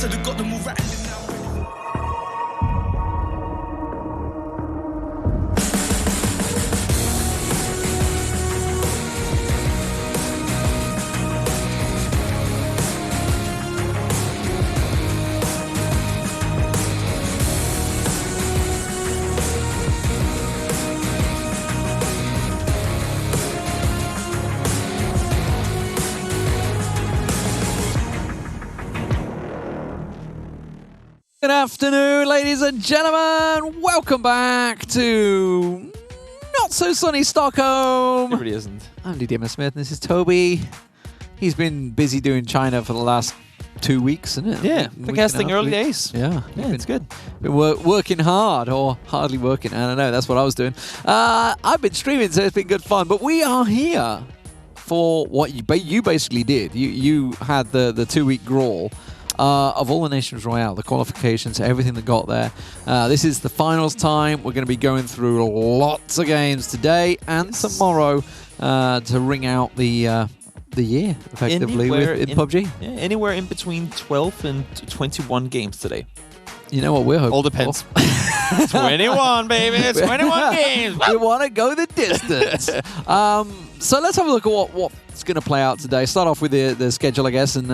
said I got them all rattling now. Good afternoon, ladies and gentlemen. Welcome back to not so sunny Stockholm. It really isn't. I'm DDM Smith, and this is Toby. He's been busy doing China for the last 2 weeks, isn't it? Yeah, the casting early days. Yeah, it's good. Been working hard, or hardly working. I don't know. That's what I was doing. I've been streaming, so it's been good fun. But we are here for what you basically did. You had the 2-week brawl. Of all the Nations Royale, the qualifications, everything that got there. This is the finals time. We're going to be going through lots of games today and tomorrow to ring out the year, effectively, in PUBG. Yeah, anywhere in between 12 and 21 games today. You know what we're hoping All depends. 21, baby. 21 games. We want to go the distance. So let's have a look at what's going to play out today. Start off with the schedule, I guess, and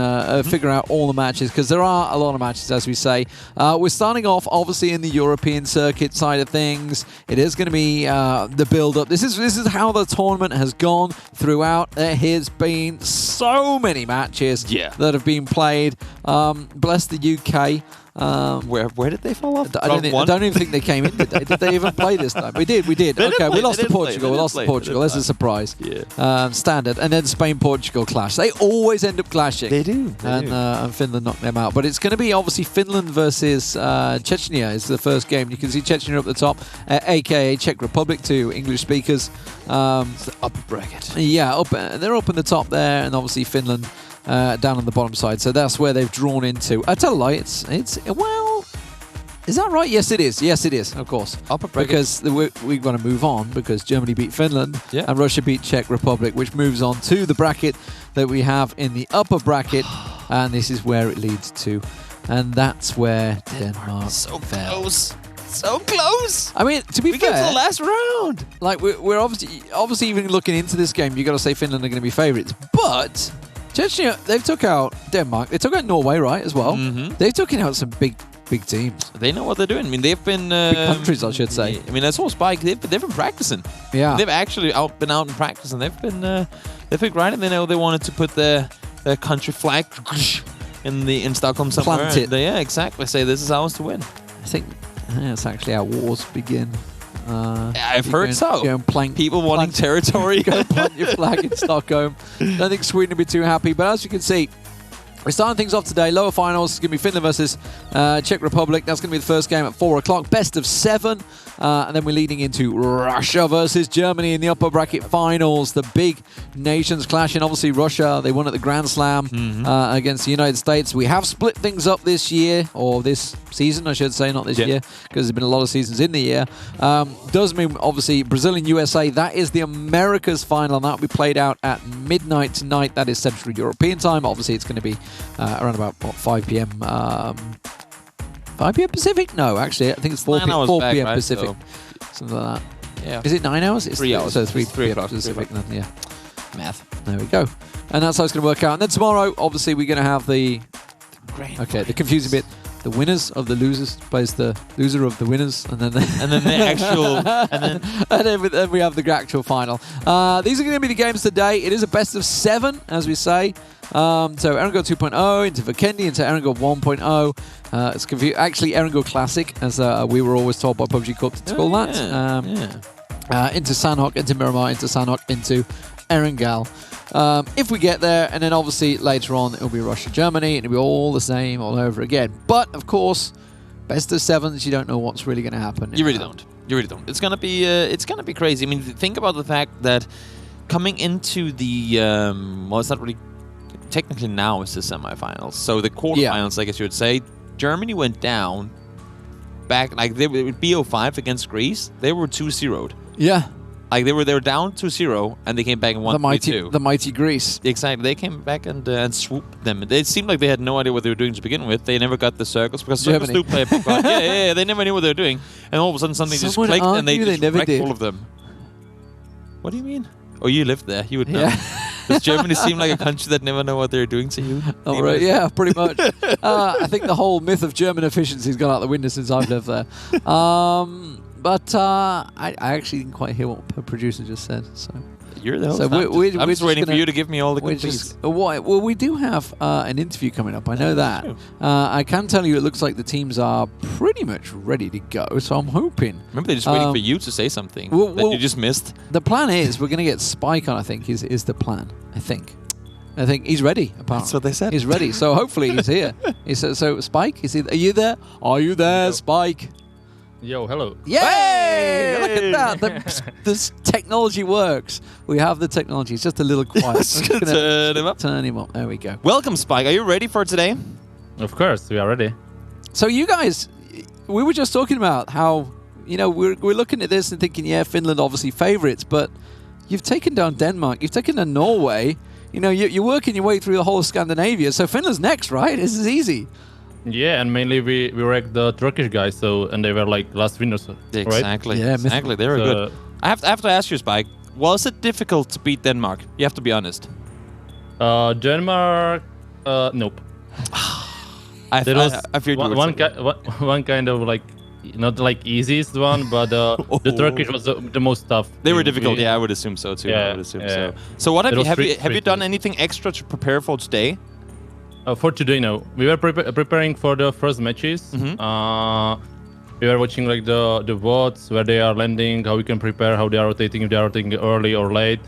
figure out all the matches, because there are a lot of matches, as we say. We're starting off, obviously, in the European circuit side of things. It is going to be the build-up. This is how the tournament has gone throughout. There has been so many matches that have been played. Bless the UK. Where did they fall off? I don't even think they came in today. Did they even play this time? We did. Okay, we lost to Portugal. We lost to Portugal. That's a surprise. Yeah. Standard. And then Spain-Portugal clash. They always end up clashing. They do. And Finland knocked them out. But it's going to be obviously Finland versus Czechia is the first game. You can see Czechia up the top, a.k.a. Czech Republic to English speakers. It's the upper bracket. Yeah, they're up in the top there, and obviously Finland down on the bottom side. So that's where they've drawn into. I tell a lie, it's well, is that right? Yes, it is. Yes, it is, of course. Upper bracket. Because we're going to move on, because Germany beat Finland and Russia beat Czech Republic, which moves on to the bracket that we have in the upper bracket. And this is where it leads to. And that's where Denmark so fell. Close. So close. I mean, to be fair, we get to the last round. Like we're obviously even looking into this game, you got to say Finland are going to be favourites, but Czechia, they've took out Denmark. They took out Norway, right, as well. They've taken out some big teams. They know what they're doing. I mean, they've been big countries, I should say. I mean, that's all Spike. They've been practicing. Yeah, they've actually been out and practicing. They've been grinding. They know they wanted to put their country flag in Stockholm somewhere. Plant it. Yeah, exactly. Say this is ours to win. I think that's actually how wars begin. I've heard so. Go and plank, people wanting territory. Go and plant your flag in Stockholm. Don't think Sweden will be too happy, but as you can see, we're starting things off today. Lower finals. It's going to be Finland versus Czech Republic. That's going to be the first game at 4 o'clock. Best of 7. And then we're leading into Russia versus Germany in the upper bracket finals. The big nations clashing. Obviously, Russia, they won at the Grand Slam against the United States. We have split things up this year, or this season, I should say, not this year, because there's been a lot of seasons in the year. Does mean, obviously, Brazil and USA. That is the Americas final, and that will be played out at midnight tonight. That is Central European time. Obviously, it's going to be around about 5 p.m. 5 p.m. Pacific? No, actually, I think it's 4 p.m. Right? Pacific. Something like that. Yeah. Is it 9 hours? It's 3 hours. So 3 o'clock Pacific. Then, yeah. Math. There we go. And that's how it's going to work out. And then tomorrow, obviously, we're going to have the confusing bit. The winners of the losers plays the loser of the winners, and then then we have the actual final. These are going to be the games today. It is a best of 7, as we say. So Erangel 2.0 into Vikendi into Erangel 1.0. It's actually Erangel Classic, as we were always told by PUBG Corp to call that. Into Sanhok, into Miramar, into Sanhok, into Erangel. If we get there, and then obviously later on it'll be Russia, Germany, and it'll be all the same all over again. But of course, best of 7s, you don't know what's really going to happen. You really don't. You really don't. It's gonna be crazy. I mean, think about the fact that coming into the well, it's not really technically now it's the semifinals. So the quarterfinals, I guess you would say, Germany went down back like they were BO5 against Greece. They were 2-0'd. Yeah. Like they were down 2-0 and they came back and won 3-2. The mighty Greece. Exactly. They came back and swooped them. It seemed like they had no idea what they were doing to begin with. They never got the circles because circles do play a big part. Yeah. They never knew what they were doing, and all of a sudden something just clicked and they just wrecked all of them. What do you mean? Oh, you lived there. You would know. Yeah. Does Germany seem like a country that never know what they're doing to you? Oh, right. Yeah, pretty much. I think the whole myth of German efficiency has gone out the window since I've lived there. But I actually didn't quite hear what the producer just said. So you're the host. So I'm just waiting for you to give me all the good things. Well, we do have an interview coming up. I know that. I can tell you it looks like the teams are pretty much ready to go. So I'm hoping. Remember, they're just waiting for you to say something that you just missed. The plan is we're going to get Spike on, I think, is the plan. I think he's ready, apparently. That's what they said. He's ready. So hopefully he's here. So Spike, are you there? Are you there, Spike? Yo, hello. Yay! Hey! Look at that. This technology works. We have the technology. It's just a little quiet. Let's turn him up. Turn him up. There we go. Welcome, Spike. Are you ready for today? Of course, we are ready. So you guys, we were just talking about how, we're looking at this and thinking, yeah, Finland obviously favourites, but you've taken down Denmark. You've taken down Norway. You're working your way through the whole of Scandinavia. So Finland's next, right? This is easy. Yeah, and mainly we wrecked the Turkish guys, and they were like last winners, right? Exactly. Yeah, exactly. They were good. I have to ask you, Spike. Was it difficult to beat Denmark? You have to be honest. Denmark, nope. I feared one kind of like not like easiest one, but the Turkish was the most tough. They were difficult. Yeah, I would assume so too. Yeah, I would assume so. So what have you done anything extra to prepare for today? For today, no. We were preparing for the first matches. We were watching like the VODs, where they are landing, how we can prepare, how they are rotating, if they are rotating early or late,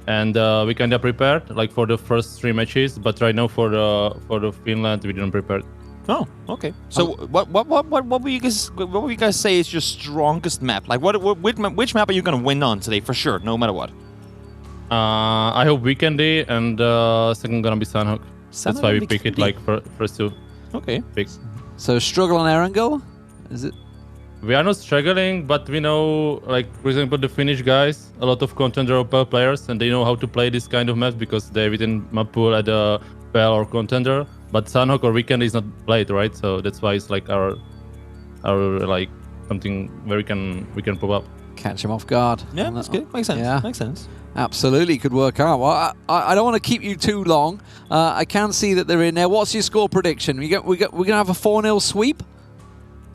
and we kind of prepared like for the first 3 matches. But right now for the Finland, we didn't prepare. Oh, okay. So what will you guys say is your strongest map? Like which map are you gonna win on today for sure, no matter what? I hope Weekendy, and second gonna be Sunhawk. That's why we pick it like first 2. Okay. Picks. So struggle on Erangel? Is it? We are not struggling, but we know, like for example, the Finnish guys, a lot of contender OPL players, and they know how to play this kind of maps because they within map pool at a PL or contender. But Sunhawk or Weekend is not played, right? So that's why it's like our like something where we can pop up. Catch him off guard. Yeah, that's good. Makes sense. Yeah. Makes sense. Absolutely, could work out. Well, I don't want to keep you too long. I can see that they're in there. What's your score prediction? We're gonna have a 4-0 sweep.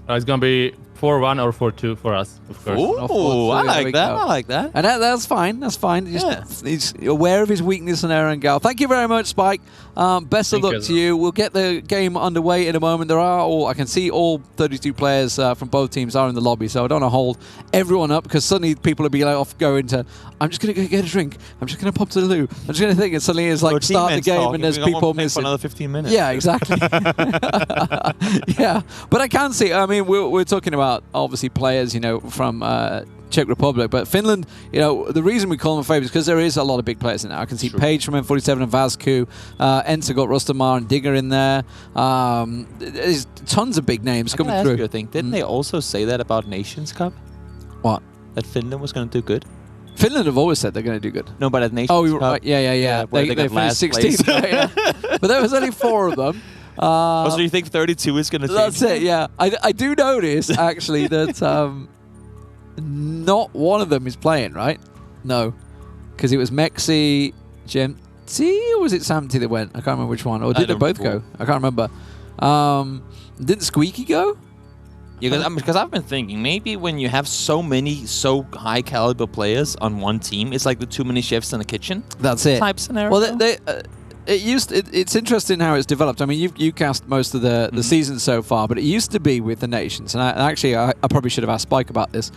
It's gonna be 4-1 or 4-2 for us, of course. Oh, I like that. I like that. And that's fine. That's fine. He's aware of his weakness in Erangel. Thank you very much, Spike. Best of luck to you. We'll get the game underway in a moment. I can see all 32 players from both teams are in the lobby, so I don't want to hold everyone up because suddenly people will be like off going to, I'm just going to go get a drink. I'm just going to pop to the loo. I'm just going to think. And suddenly it's like start the game and there's people missing. For another 15 minutes. Yeah, exactly. Yeah, but I can see. I mean, we're talking about obviously players, from Czech Republic, but Finland, the reason we call them favourites is because there is a lot of big players in there. I can see Page from M47 and Vazku, Enter got Rustamar and Digger in there. There's tons of big names coming through. You think, didn't they also say that about Nations Cup? What? That Finland was going to do good? Finland have always said they're going to do good. No, but at Nations Cup. Right. Yeah. They finished 16th. Yeah. But there was only 4 of them. So you think 32 is going to change? That's it, yeah. I do notice, actually, that not one of them is playing, right? No. Because it was Mexi, Gemty, or was it Samty that went? I can't remember which one. Or did they both go? I can't remember. Didn't Squeaky go? Yeah, because I've been thinking, maybe when you have so high caliber players on one team, it's like the too many chefs in the kitchen. That's it. Type scenario. Well, it's interesting how it's developed. I mean, you cast most of the season so far, but it used to be with the nations, and I probably should have asked Spike about this.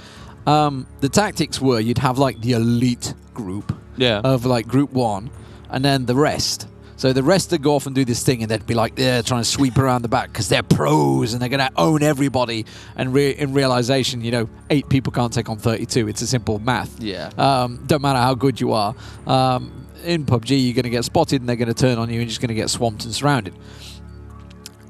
The tactics were you'd have like the elite group of like group 1, and then the rest. So the rest would go off and do this thing, and they'd be like, trying to sweep around the back because they're pros and they're going to own everybody. And in realization, 8 people can't take on 32. It's a simple math. Yeah. Don't matter how good you are. In PUBG, you're going to get spotted and they're going to turn on you and you're just going to get swamped and surrounded.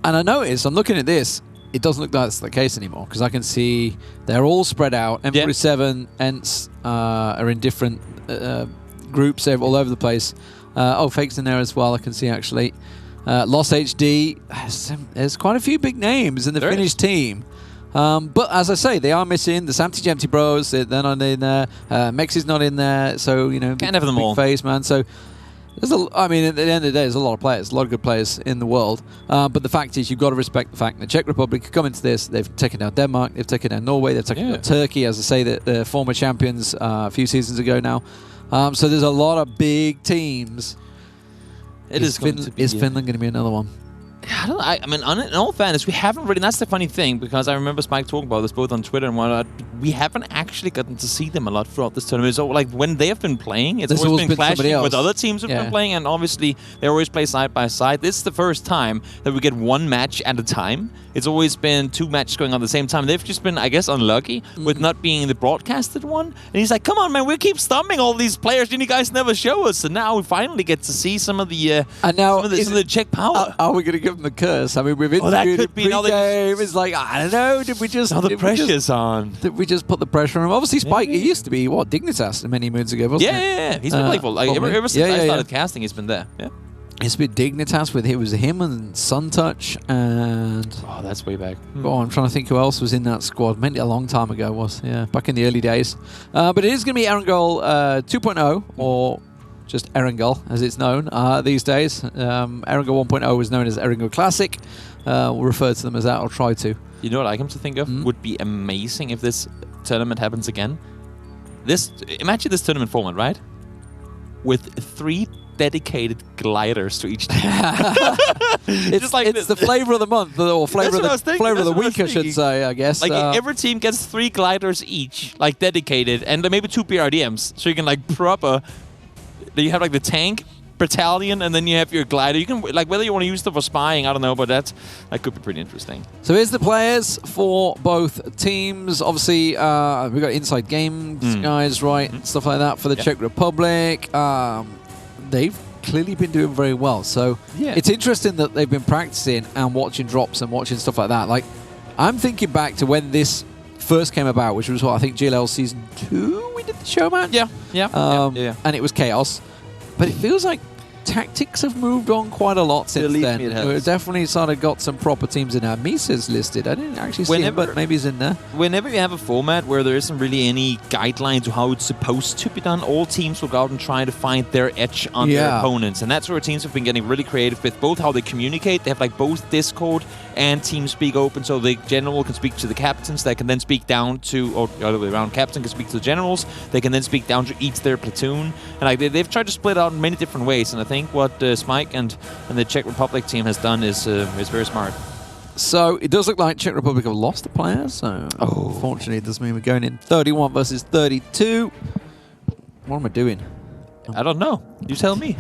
And I noticed, I'm looking at this, it doesn't look like that's the case anymore, because I can see they're all spread out. M47 Ents are in different groups all over the place. Fake's in there as well, I can see actually. Lost HD, there's quite a few big names in the Finnish team. But as I say, they are missing the Samty Jempty Bros. They're not in there. Mex is not in there. So, you know, can't have them all. Face, man. So, I mean, at the end of the day, there's a lot of players, a lot of good players in the world. But the fact is, you've got to respect the fact that the Czech Republic could come into this. They've taken down Denmark. They've taken down Norway. They've taken down Turkey, as I say, the former champions a few seasons ago now. So there's a lot of big teams. Is Finland going to be another one? I mean, in all fairness, we haven't really. That's the funny thing, because I remember Spike talking about this both on Twitter and whatnot. We haven't actually gotten to see them a lot throughout this tournament. So, like, when they have been playing, it's always been clashing with other teams who've been playing, and obviously they always play side by side. This is the first time that we get one match at a time. It's always been two matches going on at the same time. They've just been, I guess, unlucky with not being the broadcasted one. And he's like, "Come on, man, we keep stomping all these players, and you guys never show us." And now we finally get to see some of the some of the Czech power. Are we going to give them the curse? I mean, we've interviewed pre-game. It's like, I don't know. Did we just? Now the pressure's on. Did we just put the pressure on him? Obviously, Spike. It used to be Dignitas many moons ago, wasn't it? Yeah. He's been playful. Like, ever since I started casting, he's been there. Yeah. It's been Dignitas it was him and Suntouch and... Oh, that's way back. Oh, I'm trying to think who else was in that squad. Maybe a long time ago back in the early days. But it is going to be Erangel 2.0, or just Erangel as it's known these days. Erangel 1.0 was known as Erangel Classic. We'll refer to them as that, I'll try to. You know what I come to think of? Would be amazing if this tournament happens again. Imagine this tournament format, right? With 3 dedicated gliders to each team. It's the flavor of the month, or flavor of the week, I should say, I guess. Like, every team gets 3 gliders each, like, dedicated, and then maybe 2 PRDMs, so you can, like, proper... You have, like, the tank battalion, and then you have your glider. You can, like, whether you want to use them for spying, I don't know, but that could be pretty interesting. So here's the players for both teams. Obviously, we've got inside games guys, right? Stuff like that for the Czech Republic. They've clearly been doing very well. So it's interesting that they've been practicing and watching drops and watching stuff like that. Like, I'm thinking back to when this first came about, which was what I think GLL Season 2 we did the show match. And it was chaos. But it feels like tactics have moved on quite a lot since then. We've definitely sort of got some proper teams in there. Misa's listed. I didn't actually see him, but maybe he's in there. Whenever you have a format where there isn't really any guidelines to how it's supposed to be done, all teams will go out and try to find their edge on their opponents. And that's where teams have been getting really creative with both how they communicate. They have, like, both Discord and TeamSpeak open, so the general can speak to the captains. They can then speak down to, or the other way around, captain can speak to the generals. They can then speak down to each their platoon. And, like, they've tried to split out in many different ways. And I think what Smike and the Czech Republic team has done is very smart. So it does look like Czech Republic have lost a player. So unfortunately, it does mean we're going in 31 versus 32. What am I doing? I don't know. You tell me.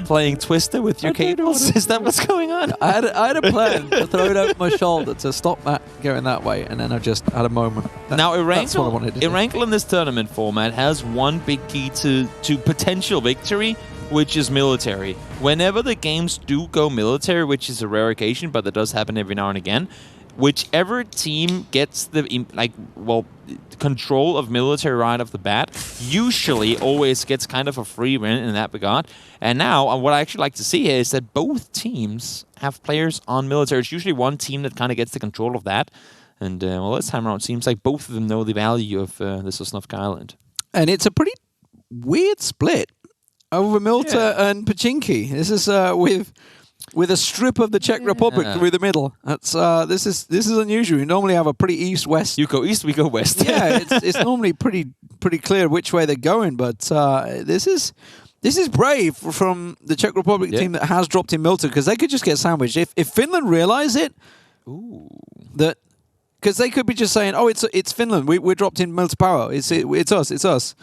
Playing Twister with your cables? Is that what's going on? I had a plan to throw it over my shoulder to stop that going that way, and then I just had a moment. Now, that's what I wanted to do. Erangel in this tournament format has one big key to potential victory, which is military. Whenever the games do go military, which is a rare occasion, but that does happen every now and again, whichever team gets the control of military right off the bat usually always gets kind of a free win in that regard. And now, what I actually like to see here is that both teams have players on military. It's usually one team that kind of gets the control of that. And, this time around, it seems like both of them know the value of the Sosnovka Island. And it's a pretty weird split over Milta and Pachinki. This is with a strip of the Czech Republic through the middle. That's this is unusual. You normally have a pretty east-west. You go east, we go west. Yeah, it's normally pretty clear which way they're going. But this is brave from the Czech Republic team that has dropped in Milta, because they could just get sandwiched if Finland realize it. That because they could be just saying, "Oh, it's Finland. We're dropped in Milta Power. It's us."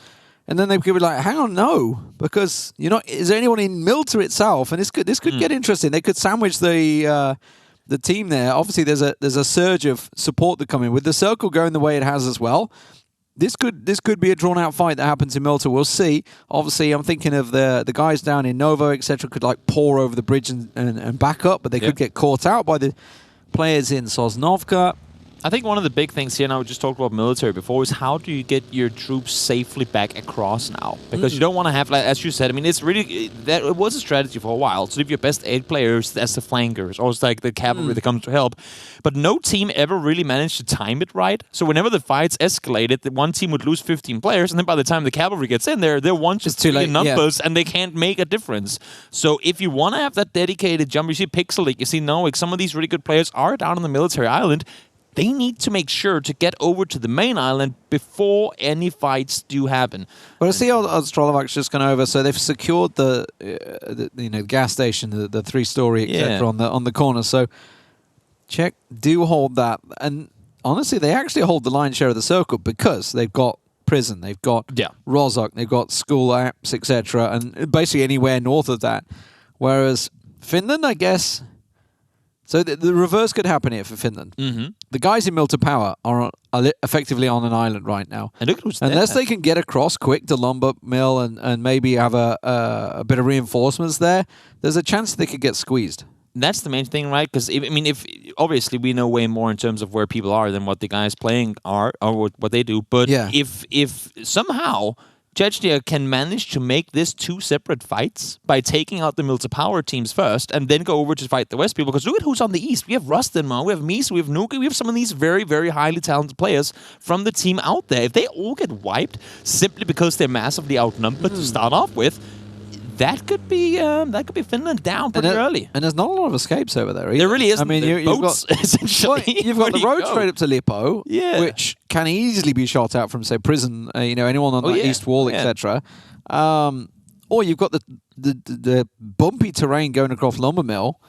And then they could be like, hang on, no, because is there anyone in Milta itself? And this could get interesting. They could sandwich the team there. Obviously, there's a surge of support that come in with the circle going the way it has as well. This could be a drawn out fight that happens in Milta. We'll see. Obviously, I'm thinking of the guys down in Novo, etc. Could, like, pour over the bridge and back up, but they could get caught out by players in Sosnovka. I think one of the big things here, now we just talked about military before, is how do you get your troops safely back across now? Because you don't want to have, like, as you said, I mean, it's really, that it was a strategy for a while. So if your best 8 players as the flankers, or it's like the cavalry that comes to help. But no team ever really managed to time it right. So whenever the fights escalated, the one team would lose 15 players, and then by the time the cavalry gets in there, they're one just too late in numbers, and they can't make a difference. So if you want to have that dedicated jump, you see Pixel League, you see Norwich, some of these really good players are down on the military island. They need to make sure to get over to the main island before any fights do happen. Well, I see Strolovac just gone over, so they've secured the gas station, the 3-story, etc. on the corner. So Czech do hold that, and honestly, they actually hold the lion's share of the circle because they've got prison, they've got Rozhok, they've got school apps, etc., and basically anywhere north of that. Whereas Finland, I guess. So the reverse could happen here for Finland. The guys in Milta Power are effectively on an island right now. And look who's Unless they can get across quick to Lombok Mill and maybe have a bit of reinforcements there, there's a chance they could get squeezed. That's the main thing, right? Because, I mean, if obviously we know way more in terms of where people are than what the guys playing are or what they do. But if somehow Czechia can manage to make this 2 separate fights by taking out the Milta Power teams first and then go over to fight the West people. Because look at who's on the East. We have Rustenman, we have Mies, we have Nuka, we have some of these very, very highly talented players from the team out there. If they all get wiped simply because they're massively outnumbered to start off with, that could be Finland down pretty early. And there's not a lot of escapes over there either. There really isn't. I mean, you've boats, got, essentially. Well, you've got the road straight up to Lippo, Yeah. which can easily be shot out from, say, prison, anyone on the east wall, etc. Or you've got the bumpy terrain going across Lumber Mill.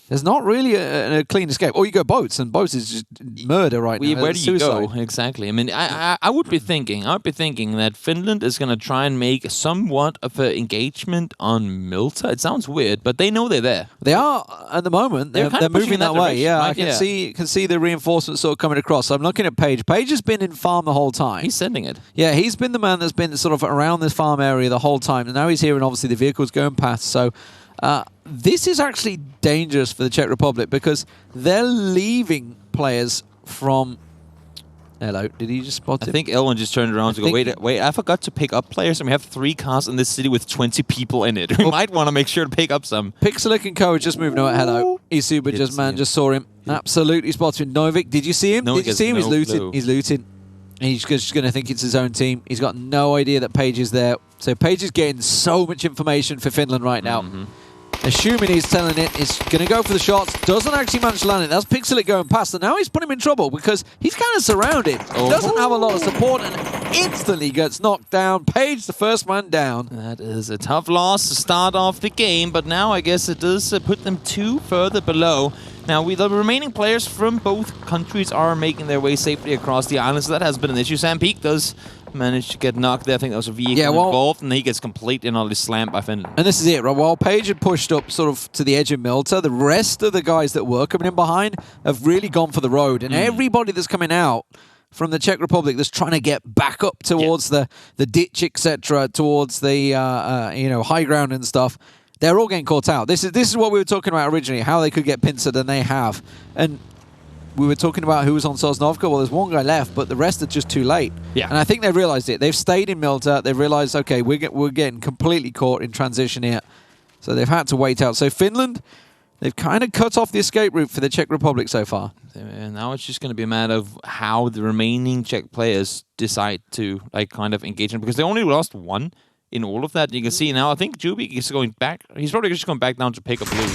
There's not really a clean escape. Or you go boats, and boats is just murder right now. Where do you go? Exactly. I mean, I would be thinking that Finland is going to try and make somewhat of an engagement on Milta. It sounds weird, but they know they're there. They are at the moment. They're moving that way. Yeah, right? I can see the reinforcements sort of coming across. I'm looking at Page. Page has been in farm the whole time. He's sending it. Yeah, he's been the man that's been sort of around this farm area the whole time. And now he's here, and obviously the vehicle's going past. So this is actually dangerous for the Czech Republic because they're leaving players from... Hello, did he just spot him? I think Elwin just turned around to go, wait, I forgot to pick up players, and we have 3 cars in this city with 20 people in it. We might want to make sure to pick up some. Pixelic and Co. are just moving over. Hello. Isuba just saw him. Absolutely spotted him. Novik, did you see him? Did you see him? He's looting. He's looting. And he's just going to think it's his own team. He's got no idea that Page is there. So Page is getting so much information for Finland right now. Assuming he's telling it, he's going to go for the shots. Doesn't actually manage to land it. That's Pixelit going past. And now he's put him in trouble because he's kind of surrounded. Doesn't have a lot of support and instantly gets knocked down. Page, the first man down. That is a tough loss to start off the game. But now I guess it does put them 2 further below. Now, the remaining players from both countries are making their way safely across the island, so that has been an issue. Sam Peak does manage to get knocked there. I think there was a vehicle involved, and he gets completely and utterly slammed by Finland. And this is it, right? While Page had pushed up sort of to the edge of Milta, the rest of the guys that were coming in behind have really gone for the road. And everybody that's coming out from the Czech Republic that's trying to get back up towards the ditch, etc., towards the high ground and stuff, they're all getting caught out. This is what we were talking about originally, how they could get pincered, and they have. And we were talking about who was on Sosnovka. Well, there's one guy left, but the rest are just too late. Yeah. And I think they've realized it. They've stayed in Milta. They've realized, okay, we're getting completely caught in transition here. So they've had to wait out. So Finland, they've kind of cut off the escape route for the Czech Republic so far. And now it's just going to be a matter of how the remaining Czech players decide to kind of engage in, because they only lost 1 in all of that. You can see now, I think Jubik is going back. He's probably just going back down to pick up blue,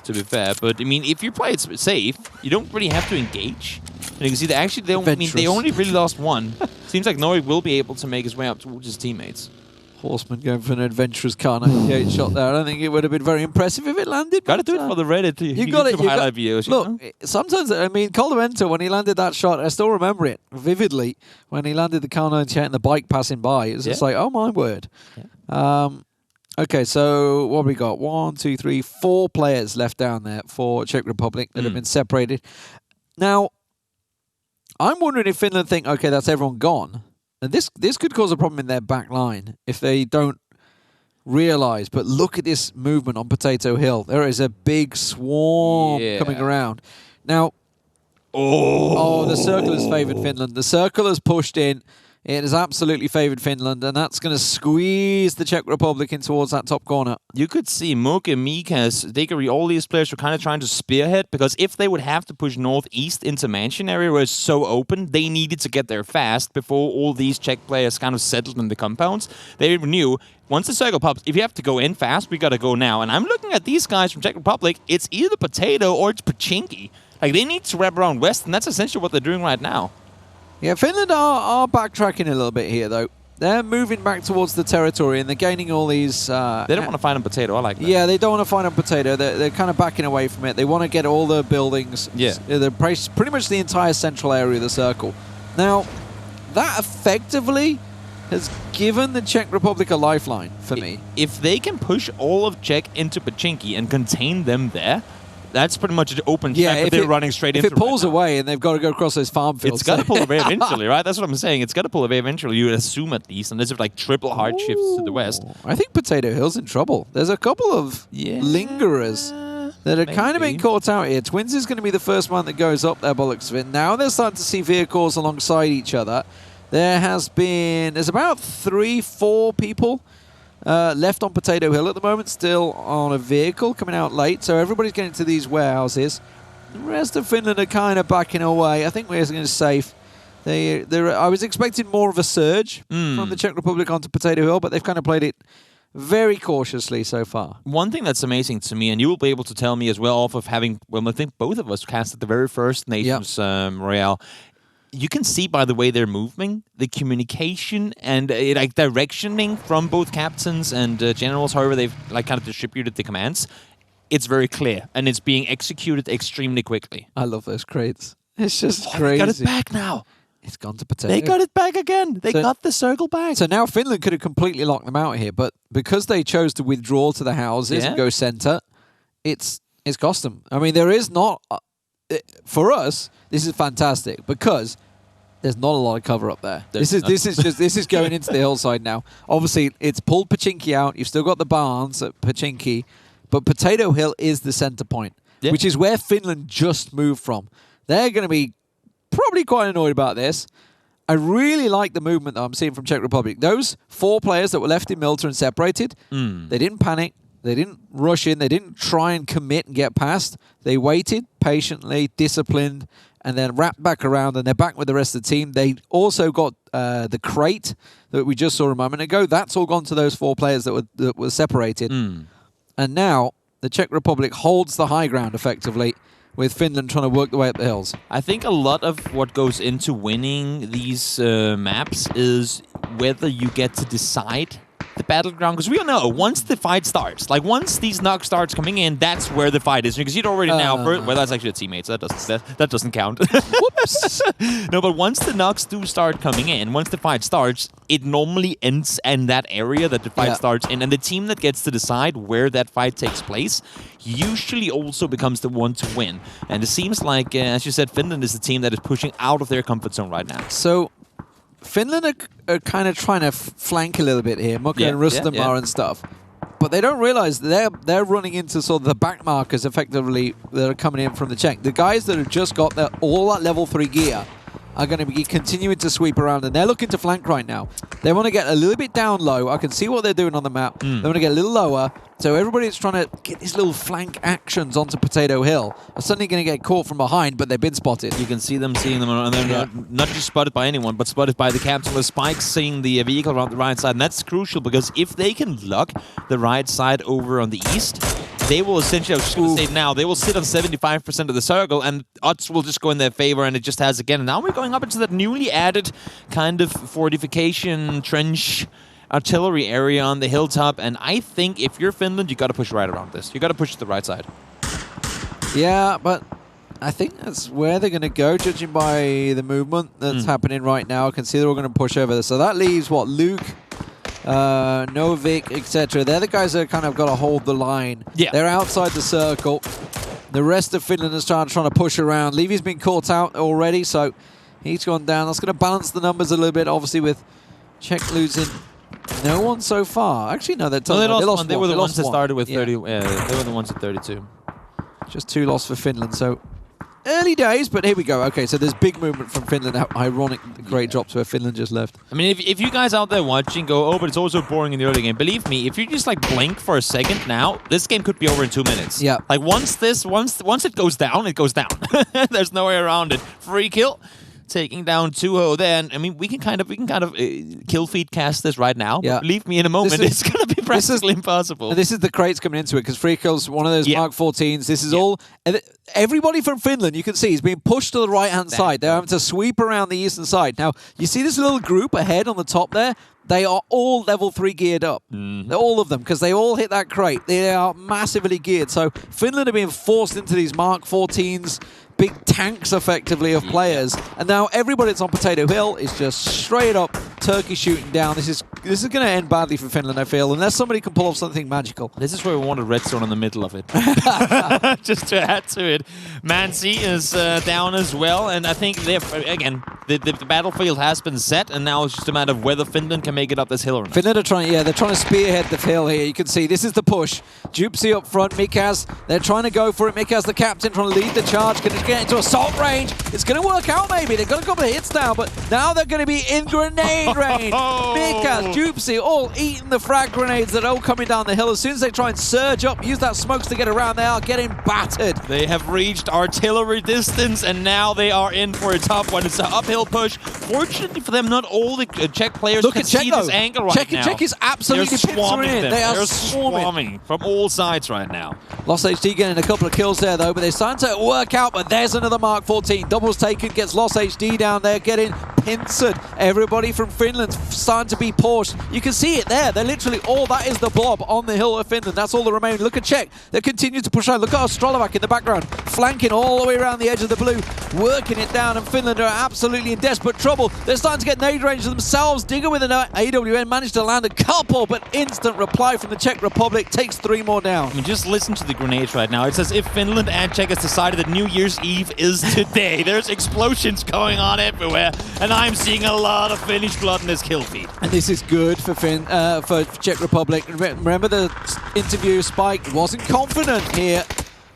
to be fair. But I mean, if you play it safe, you don't really have to engage. And you can see that actually they only really lost 1. Seems like Norway will be able to make his way up towards his teammates. Horseman going for an adventurous car 98 shot there. I don't think it would have been very impressive if it landed. Got to do it for the Reddit. You got it. Highlight videos. Look, sometimes, I mean, Coldavento, when he landed that shot, I still remember it vividly. When he landed the car 98 and the bike passing by, it was just like, oh my word. Yeah. Okay, so what have we got? 1, 2, 3, 4 players left down there for Czech Republic that have been separated. Now, I'm wondering if Finland think, okay, that's everyone gone. And this could cause a problem in their back line if they don't realize. But look at this movement on Potato Hill. There is a big swarm coming around. Now, Oh, the circle has favoured Finland. The circle has pushed in. It has absolutely favoured Finland, and that's going to squeeze the Czech Republic in towards that top corner. You could see Muke, Mikas, Diggory, all these players were kind of trying to spearhead, because if they would have to push northeast into Mansion area where it's so open, they needed to get there fast before all these Czech players kind of settled in the compounds. They knew, once the circle pops, if you have to go in fast, we got to go now. And I'm looking at these guys from Czech Republic, it's either Potato or it's Pachinki. Like, they need to wrap around west, and that's essentially what they're doing right now. Yeah, Finland are backtracking a little bit here, though. They're moving back towards the territory, and they're gaining all these... they don't want to find a Potato, I like that. Yeah, they don't want to find a Potato. They're kind of backing away from it. They want to get all the buildings. Yeah. They're pretty much the entire central area of the circle. Now, that effectively has given the Czech Republic a lifeline, for me. If they can push all of Czech into Pachinki and contain them there, that's pretty much an open track that they're running straight into. If it pulls away and they've got to go across those farm fields. It's got to pull away eventually, right? That's what I'm saying. It's got to pull away eventually, you would assume at least, unless it's like triple hard shifts to the west. I think Potato Hill's in trouble. There's a couple of lingerers that are kind of being caught out here. Twins is going to be the first one that goes up there by the looks of it. Now they're starting to see vehicles alongside each other. There's about 3-4 people left on Potato Hill at the moment, still on a vehicle coming out late. So everybody's getting to these warehouses. The rest of Finland are kind of backing away. I think we're going to safe. I was expecting more of a surge from the Czech Republic onto Potato Hill, but they've kind of played it very cautiously so far. One thing that's amazing to me, and you will be able to tell me as well off of having, well, I think both of us casted the very first Nations Royale, you can see by the way they're moving, the communication and like directioning from both captains and generals, however they've like kind of distributed the commands. It's very clear and it's being executed extremely quickly. I love those crates. It's just crazy. They got it back now. It's gone to Potato. They got it back again. They got the circle back. So now Finland could have completely locked them out here, but because they chose to withdraw to the houses and go center, it's cost them. I mean, there is not... for us, this is fantastic because there's not a lot of cover up there. This is going into the hillside now. Obviously, it's pulled Pachinki out. You've still got the barns at Pachinki, but Potato Hill is the center point, which is where Finland just moved from. They're going to be probably quite annoyed about this. I really like the movement that I'm seeing from Czech Republic. Those 4 players that were left in Milter and separated, they didn't panic. They didn't rush in. They didn't try and commit and get past. They waited patiently, disciplined, and then wrapped back around, and they're back with the rest of the team. They also got the crate that we just saw a moment ago. That's all gone to those 4 players that were separated. And now the Czech Republic holds the high ground effectively, with Finland trying to work their way up the hills. I think a lot of what goes into winning these maps is whether you get to decide the battleground, because we all know once the fight starts, like once these knocks starts coming in, that's where the fight is, because you'd already well, that's actually a teammate, so that doesn't count. Whoops. No, but once the knocks do start coming in, once the fight starts, it normally ends in that area that the fight starts in, and the team that gets to decide where that fight takes place usually also becomes the one to win. And it seems like, as you said, Finland is the team that is pushing out of their comfort zone right now. So Finland are kind of trying to flank a little bit here, Mukka and Rustamar and stuff. But they don't realize they're running into sort of the back markers effectively that are coming in from the Czech. The guys that have just got all that level 3 gear are going to be continuing to sweep around, and they're looking to flank right now. They want to get a little bit down low. I can see what they're doing on the map. They want to get a little lower. So everybody's trying to get these little flank actions onto Potato Hill. Are suddenly going to get caught from behind, but they've been spotted. You can see them seeing them, and they're not just spotted by anyone, but spotted by the captain with Spikes seeing the vehicle around the right side. And that's crucial, because if they can lock the right side over on the east, they will essentially, I was just going to say now, they will sit on 75% of the circle, and odds will just go in their favor, and it just has again. And now we're going up into that newly added kind of fortification trench artillery area on the hilltop, and I think if you're Finland, you got to push right around this. You got to push to the right side. Yeah, but I think that's where they're going to go, judging by the movement that's happening right now. I can see they're all going to push over there. So that leaves, what, Luke, Novik, etc. They're the guys that kind of got to hold the line. Yeah. They're outside the circle. The rest of Finland is trying to push around. Levy's been caught out already, so he's gone down. That's going to balance the numbers a little bit, obviously, with Czech losing no one so far. Actually, no, they lost one. They were the ones that started with 30. Yeah. They were the ones at 32. Just 2 loss for Finland, so early days, but here we go. Okay, so there's big movement from Finland. How ironic, the great drops where Finland just left. I mean, if you guys out there watching go, oh, but it's also boring in the early game. Believe me, if you just like blink for a second now, this game could be over in 2 minutes. Yeah. Like once it goes down, it goes down. There's no way around it. Free kill. Taking down 2-0 there, and I mean we can kind of kill feed cast this right now. Yeah. But believe me, in a moment it's gonna be practically impossible. And this is the crates coming into it because free kills one of those Mark 14s. This is all. Everybody from Finland, you can see, is being pushed to the right hand side. They're having to sweep around the eastern side. Now you see this little group ahead on the top there. They are all level 3 geared up. All of them, because they all hit that crate. They are massively geared. So Finland are being forced into these Mark 14s, big tanks, effectively, of players. And now everybody that's on Potato Hill is just straight up turkey shooting down. This is going to end badly for Finland, I feel, unless somebody can pull off something magical. This is where we want a red zone in the middle of it. Just to add to it, Mansi is down as well, and I think again the battlefield has been set, and now it's just a matter of whether Finland can make it up this hill or not. Finland are trying, they're trying to spearhead the hill here. You can see this is the push. Jupsy up front, Mikaz, they're trying to go for it. Mikaz, the captain, trying to lead the charge. Can get into assault range? It's going to work out maybe. They've got a couple of hits now, but now they're going to be in grenade range. Mikaz, Jupsy, all eating the frag grenades that are all coming down the hill. As soon as they try and surge up, use that smokes to get around, they are getting battered. They have reached artillery distance, and now they are in for a tough one. It's an uphill push. Fortunately for them, not all the Czech players can see this angle right now. Czech is absolutely swarming them. They are They're swarming from all sides right now. Lost HD getting a couple of kills there, though, but they're starting to work out, but there's another Mark 14. Doubles taken, gets Lost HD down there, getting pincered. Everybody from Finland starting to be pushed. You can see it there. They're literally all that is the blob on the hill of Finland. That's all the remaining. Look at Czech. They continue to push out. Look at Ostrolovac in the background, flanking all the way around the edge of the blue, working it down, and Finland are absolutely in desperate trouble. They're starting to get nade range themselves. Digger with an AWN managed to land a couple, but instant reply from the Czech Republic takes 3 more down. I mean, just listen to the grenades right now. It's as if Finland and Czech has decided that New Year's Eve is today. There's explosions going on everywhere, and I'm seeing a lot of Finnish blood in this kill feed. And this is good for for Czech Republic. Remember the interview, Spike wasn't confident here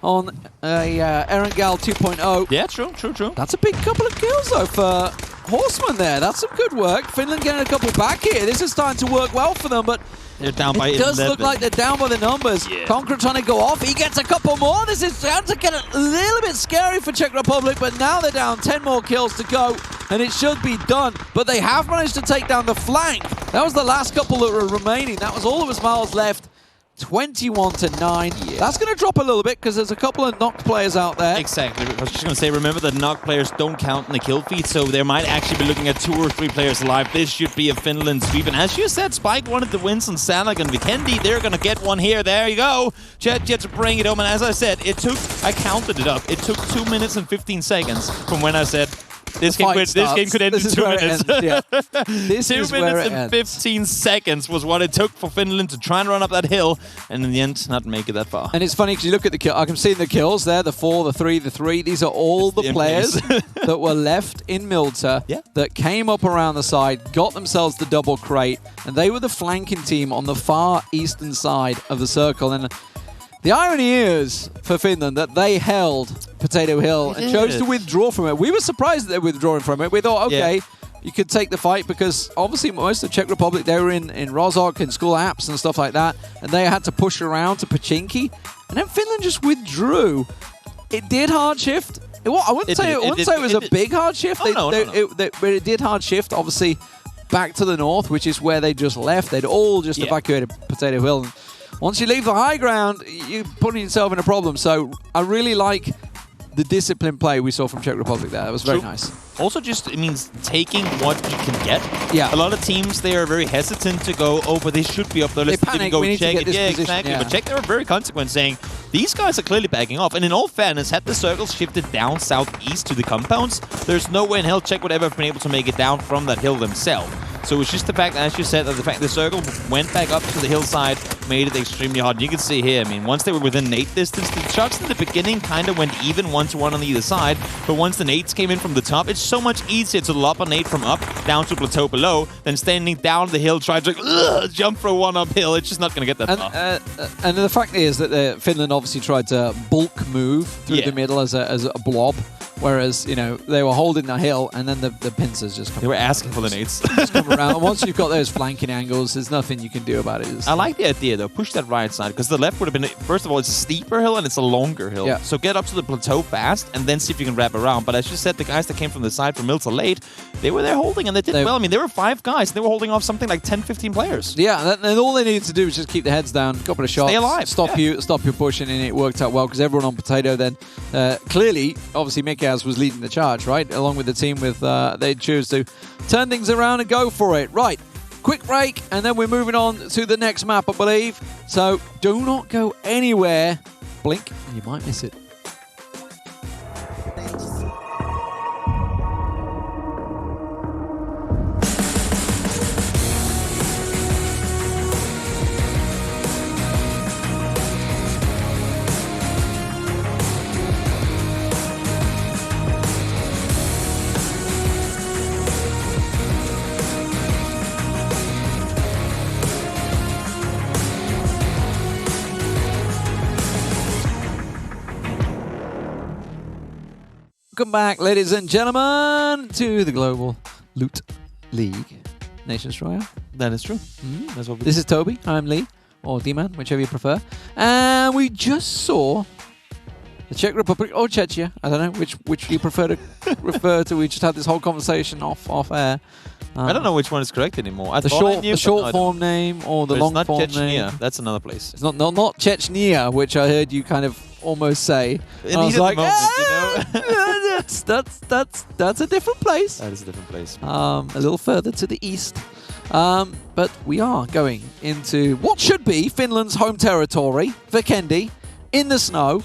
on Erangel 2.0. Yeah, true. That's a big couple of kills, though, for Horseman there. That's some good work. Finland getting a couple back here. This is starting to work well for them, but they're down by 11. It does look like they're down by the numbers. Yeah. Conqueror trying to go off. He gets a couple more. This is starting to get a little bit scary for Czech Republic, but now they're down 10 more kills to go, and it should be done. But they have managed to take down the flank. That was the last couple that were remaining. That was all that was miles left. 21-9. Yeah. That's going to drop a little bit because there's a couple of knocked players out there. Exactly. I was just going to say, remember that knocked players don't count in the kill feed, so they might actually be looking at 2 or 3 players alive. This should be a Finland sweep. And as you said, Spike wanted the wins on Sanak and Vikendi. They're going to get one here. There you go. Jet to bring it home. And as I said, I counted it up. It took 2 minutes and 15 seconds from when I said, this game could end in 2 minutes. 2 minutes and 15 seconds was what it took for Finland to try and run up that hill, and in the end, not make it that far. And it's funny because you look at the kill. I can see the kills there, the 4, the 3, the 3. These are all the players that were left in Milta that came up around the side, got themselves the double crate, and they were the flanking team on the far eastern side of the circle. And the irony is, for Finland, that they held Potato Hill and chose to withdraw from it. We were surprised that they were withdrawing from it. We thought, okay, you could take the fight because obviously most of the Czech Republic, they were in Rozhok and school apps and stuff like that, and they had to push around to Pachinki, and then Finland just withdrew. It did hard shift. I wouldn't say it was a big hard shift. No. But it did hard shift, obviously, back to the north, which is where they just left. They'd all just evacuated Potato Hill. And once you leave the high ground, you're putting yourself in a problem. So I really like the disciplined play we saw from Czech Republic there. It was very nice. Also, just, it means taking what you can get. Yeah. A lot of teams, they are very hesitant to go, oh, but this should be up there. Let's panic. go We need to check get it. this Yeah, position. exactly. Yeah. But Czech, they were very consequent, saying, these guys are clearly backing off. And in all fairness, had the circles shifted down southeast to the compounds, there's no way in hell Czech would ever have been able to make it down from that hill themselves. So it's just the fact, as you said, that the fact the circle went back up to the hillside made it extremely hard. You can see here, I mean, once they were within nade distance, the shots in the beginning kind of went even 1-to-1 on either side, but once the nades came in from the top, it's so much easier to lob a nade from up down to plateau below than standing down the hill trying to jump for one uphill. It's just not going to get that far. And the fact is that Finland obviously tried to bulk move through the middle as a blob, whereas, you know, they were holding the hill and then the pincers just come They were asking for the nades. just come around. And once you've got those flanking angles, there's nothing you can do about it. I like the idea, though. Push that right side, because the left would have been, first of all, it's a steeper hill and it's a longer hill. Yeah. So get up to the plateau fast and then see if you can wrap around. But as you said, the guys that came from the side from middle to late, they were there holding and they did well. I mean, there were 5 guys. They were holding off something like 10, 15 players. Yeah, and all they needed to do was just keep their heads down, a couple of shots, stay alive, stop you pushing, and it worked out well because everyone on Potato then clearly, obviously, Mikaz was leading the charge, right? Along with the team, with they choose to turn things around and go for it. Right, quick break, and then we're moving on to the next map, I believe. So do not go anywhere. Blink, and you might miss it. Welcome back, ladies and gentlemen, to the Global Loot League Nations Royale. That is true. That's what This is Toby. I'm Lee, or D-Man, whichever you prefer. And we just saw the Czech Republic or Czechia. I don't know which you prefer to refer to. We just had this whole conversation off air. I don't know which one is correct anymore. The short form name or the long form Chechnya. name. That's another place. It's not Chechnya, which I heard you kind of almost say. In I was like, that's a different place. That is a different place. A little further to the east. But we are going into what should be Finland's home territory, Vikendi, in the snow.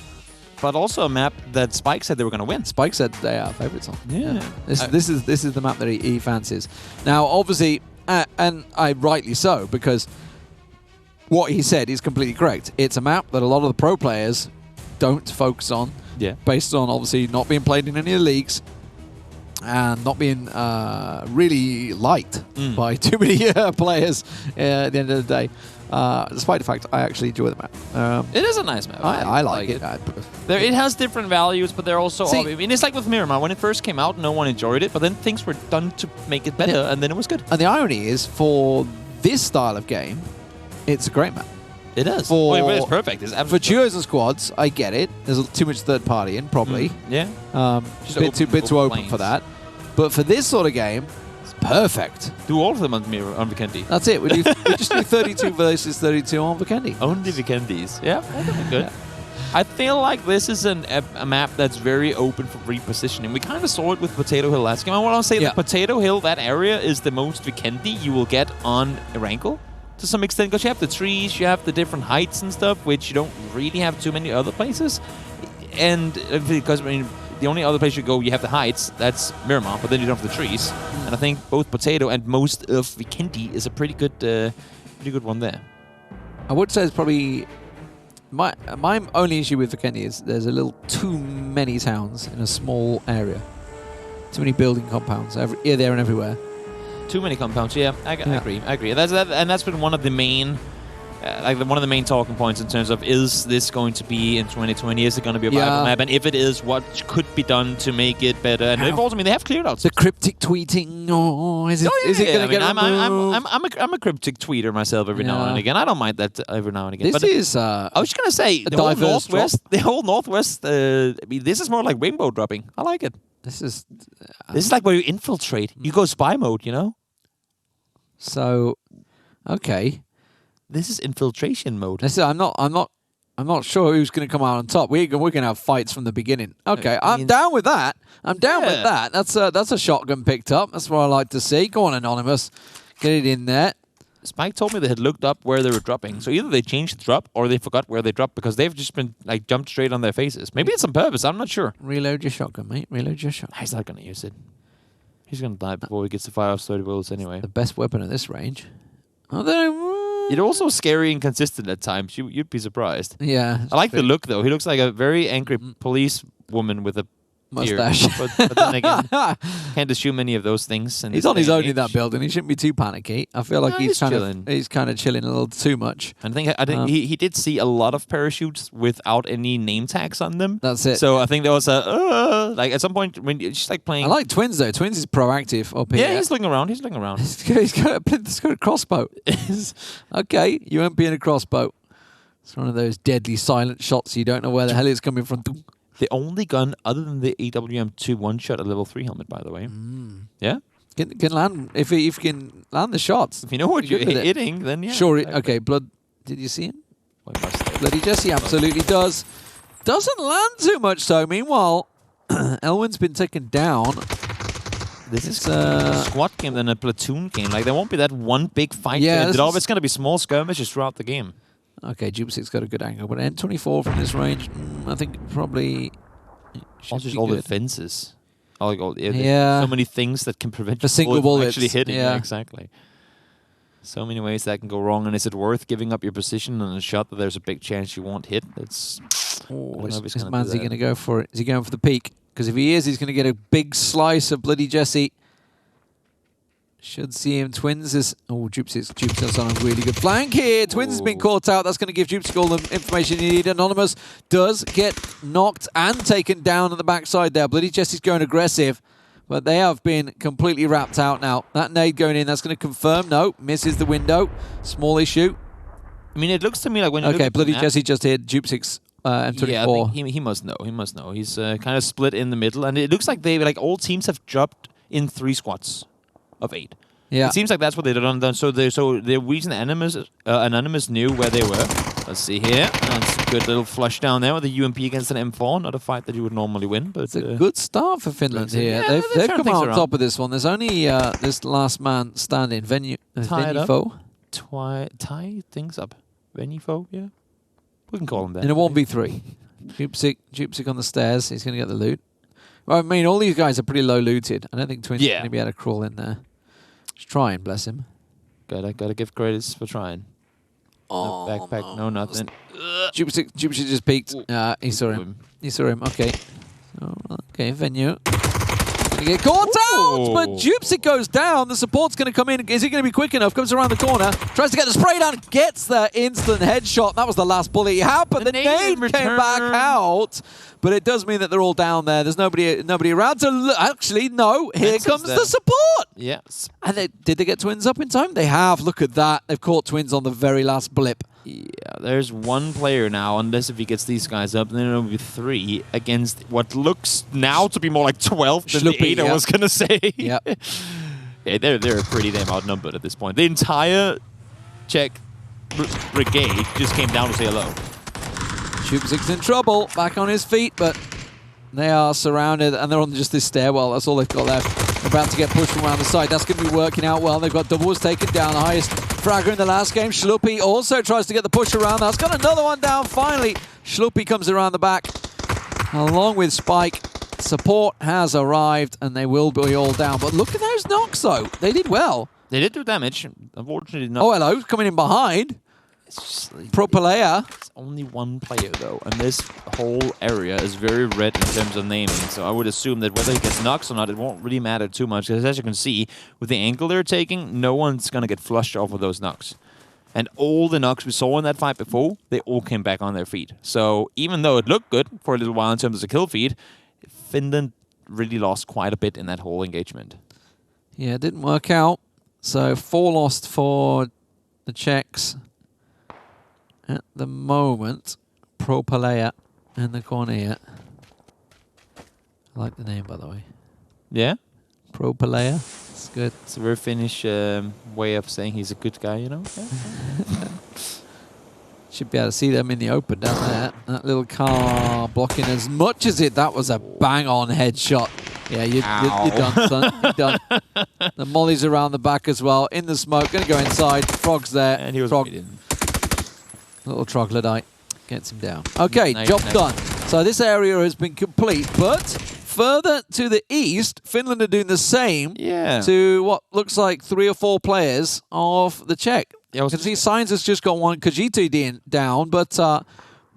But also a map that Spike said they were going to win. Spike said they are favourites on. Yeah. This is the map that he fancies. Now, obviously, and rightly so, because what he said is completely correct. It's a map that a lot of the pro players don't focus on. Yeah. Based on obviously not being played in any of the leagues and not being really liked by too many players at the end of the day. Despite the fact I actually enjoy the map. It is a nice map. I like it. It has different values, but they're also... I mean, it's like with Miramar. When it first came out, no one enjoyed it, but then things were done to make it better, and then it was good. And the irony is, for this style of game, it's a great map. It is. It's perfect. It's for duos and squads, I get it. There's too much third party in, probably. Yeah. Just a bit too open for that. But for this sort of game, it's perfect. Do all of them on Vikendi. That's it. We just do 32 versus 32 on Vikendi. Only Vikendis. Yeah, good. Yeah. I feel like this is a map that's very open for repositioning. We kind of saw it with Potato Hill last game. I want to say that Potato Hill, that area, is the most Vikendi you will get on Erankle to some extent, because you have the trees, you have the different heights and stuff, which you don't really have too many other places. And because, I mean, the only other place you go, you have the heights, that's Miramar, but then you don't have the trees. And I think both Potato and most of Vikendi is a pretty good one there. I would say it's probably... My only issue with Vikendi is there's a little too many towns in a small area. Too many building compounds here, there, and everywhere. Too many compounds. Yeah, I agree. That's been one of the main, one of the main talking points in terms of, is this going to be in 2020? Is it going to be a viable map? And if it is, what could be done to make it better? And they've also, they have cleared out the cryptic tweeting. Is it going to get removed? I'm a cryptic tweeter myself every now and again. I don't mind that every now and again. This is. I was just gonna say the whole northwest. I mean, this is more like rainbow dropping. I like it. This is like where you infiltrate. You go spy mode, you know. So, okay. This is infiltration mode. I'm not sure who's going to come out on top. We're going to have fights from the beginning. Okay, I'm down with that. With that. That's a shotgun picked up. That's what I like to see. Go on, Anonymous. Get it in there. Spike told me they had looked up where they were dropping. So either they changed the drop or they forgot where they dropped, because they've just been like jumped straight on their faces. Maybe it's on purpose. I'm not sure. Reload your shotgun, mate. Reload your shotgun. He's not going to use it. He's gonna die before he gets to fire off 30 bullets anyway. The best weapon at this range. Although, It's also scary and consistent at times. You'd be surprised. yeah. I like the look though. He looks like a very angry police woman with a mustache. beard. But then again, can't assume any of those things. He's on his own in that building. He shouldn't be too panicky. I feel like No, he's he's kind of chilling a little too much. I think he did see a lot of parachutes without any name tags on them. That's it. So I think there was a like at some point when she's like playing. I like Twins though. Twins is proactive up here. Yeah, he's looking around. He's looking around. he's got a crossbow. Okay, you won't be in a crossbow. It's one of those deadly silent shots. You don't know where the hell it's coming from. The only gun other than the AWM-2 one-shot a level 3 helmet, by the way. Yeah? Can land if you can land the shots. If you know what you're hitting, then yeah. Sure. Exactly. Okay, Blood. Did you see him? Well, he must have. Bloody Jesse absolutely does. Doesn't land too much though. Meanwhile, Elwin's been taken down. This is a squad game than a platoon game. Like there won't be that one big fight. Yeah, It's always going to be small skirmishes throughout the game. Okay, Jupiter's got a good angle, but N24 from this range, I think probably. Also, just all the fences. Yeah. So many things that can prevent The single bullet from bullets, actually hitting. yeah. Yeah, exactly. So many ways that can go wrong, and is it worth giving up your position on a shot that there's a big chance you won't hit? It's. Is Manzi going to go for it? Is he going for the peak? Because if he is, he's going to get a big slice of bloody Jesse. Should see him. Twins is... Oh, Jupiter's on a really good flank here. Twins has been caught out. That's going to give Jupiter all the information he needs. Anonymous does get knocked and taken down at the backside there. Bloody Jesse's going aggressive, but they have been completely wrapped out now. That nade going in, that's going to confirm. No, misses the window. Small issue. I mean, it looks to me like when you Okay, look bloody at the map, Jesse just hit M24. Yeah, I think he must know. He must know. He's kind of split in the middle, and it looks like all teams have dropped in 3 squads of 8. Yeah. It seems like that's what they've done. So the reason Anonymous knew where they were. Let's see here. That's a good little flush down there with the UMP against an M4. Not a fight that you would normally win, but it's a good start for Finland here. Yeah, they've come out on top of this one. There's only this last man standing. Venifo. Tie things up. Venifo, yeah. We can call him that. In a 1v3. Jupsik on the stairs. He's going to get the loot. Well, I mean, all these guys are pretty low looted. I don't think Twins are going to be able to crawl in there. Just trying, bless him. Gotta give credits for trying. Oh, no backpack, no nothing. Jupsik just peeked. He saw him. He saw him. Okay. Okay, Venue. Gonna get caught out, but Jupsik goes down. The support's going to come in. Is he going to be quick enough? Comes around the corner, tries to get the spray down, gets the instant headshot. That was the last bullet he had, but the nade came back out. But it does mean that they're all down there. There's nobody around to actually, no. Here comes the support. Yes. And did they get Twins up in time? They have. Look at that. They've caught Twins on the very last blip. Yeah, there's one player now, unless if he gets these guys up, then it'll be 3 against what looks now to be more like 12 than the 8 I was going to say. Yep. Yeah, they're pretty damn outnumbered at this point. The entire Czech brigade just came down to say hello. Jupsik's in trouble, back on his feet, but they are surrounded and they're on just this stairwell. That's all they've got left. About to get pushed from around the side. That's going to be working out well. They've got doubles taken down. The highest fragger in the last game. Schluppy also tries to get the push around. That's got another one down finally. Schluppy comes around the back along with Spike. Support has arrived and they will be all down. But look at those knocks though. They did well. They did do damage. Unfortunately not. Oh, hello. Coming in behind. Pro player. It's only one player though, and this whole area is very red in terms of naming. So I would assume that whether he gets knocks or not, it won't really matter too much. Because as you can see, with the angle they're taking, no one's gonna get flushed off with those knocks. And all the knocks we saw in that fight before, they all came back on their feet. So even though it looked good for a little while in terms of the kill feed, Finland really lost quite a bit in that whole engagement. Yeah, it didn't work out. So 4 lost for the Czechs. At the moment, Pro Palea in the corner here. I like the name, by the way. Yeah? Pro Palea. It's good. It's a very Finnish way of saying he's a good guy, you know? Yeah. Should be able to see them in the open down there. That little car blocking as much as it. That was a bang-on headshot. Yeah, you're done, son. You're done. The molly's around the back as well. In the smoke. Going to go inside. Frog's there. And he was Frog. waiting. Little troglodyte gets him down. Okay, job done. So this area has been complete, but further to the east, Finland are doing the same to what looks like 3 or 4 players of the Czech. Yeah, You can see Signs has just got one Kajito down, but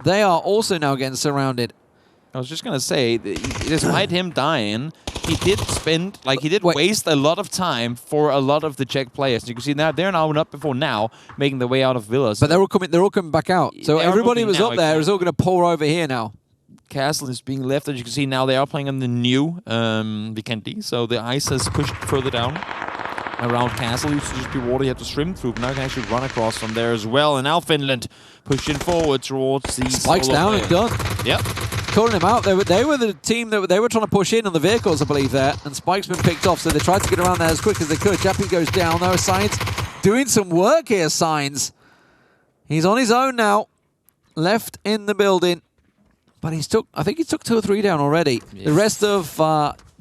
they are also now getting surrounded. I was just going to say, despite him dying, he did spend, like, he did waste a lot of time for a lot of the Czech players. You can see now they're now not before now making their way out of villas. But they're all coming back out. So everybody was up there is all going to pour over here now. Castle is being left, as you can see now. They are playing on the new Vikendi, so the ice has pushed further down around Castle. Used to just be water you had to swim through, but now you can actually run across from there as well. And now Finland pushing forward towards the Spikes down and done. Yep. Calling him out. They were the team that they were trying to push in on the vehicles, I believe, there. And Spike's been picked off, so they tried to get around there as quick as they could. Jappy goes down, though. Signs doing some work here, Signs. He's on his own now. Left in the building. But I think he took 2 or 3 down already. Yes. The rest of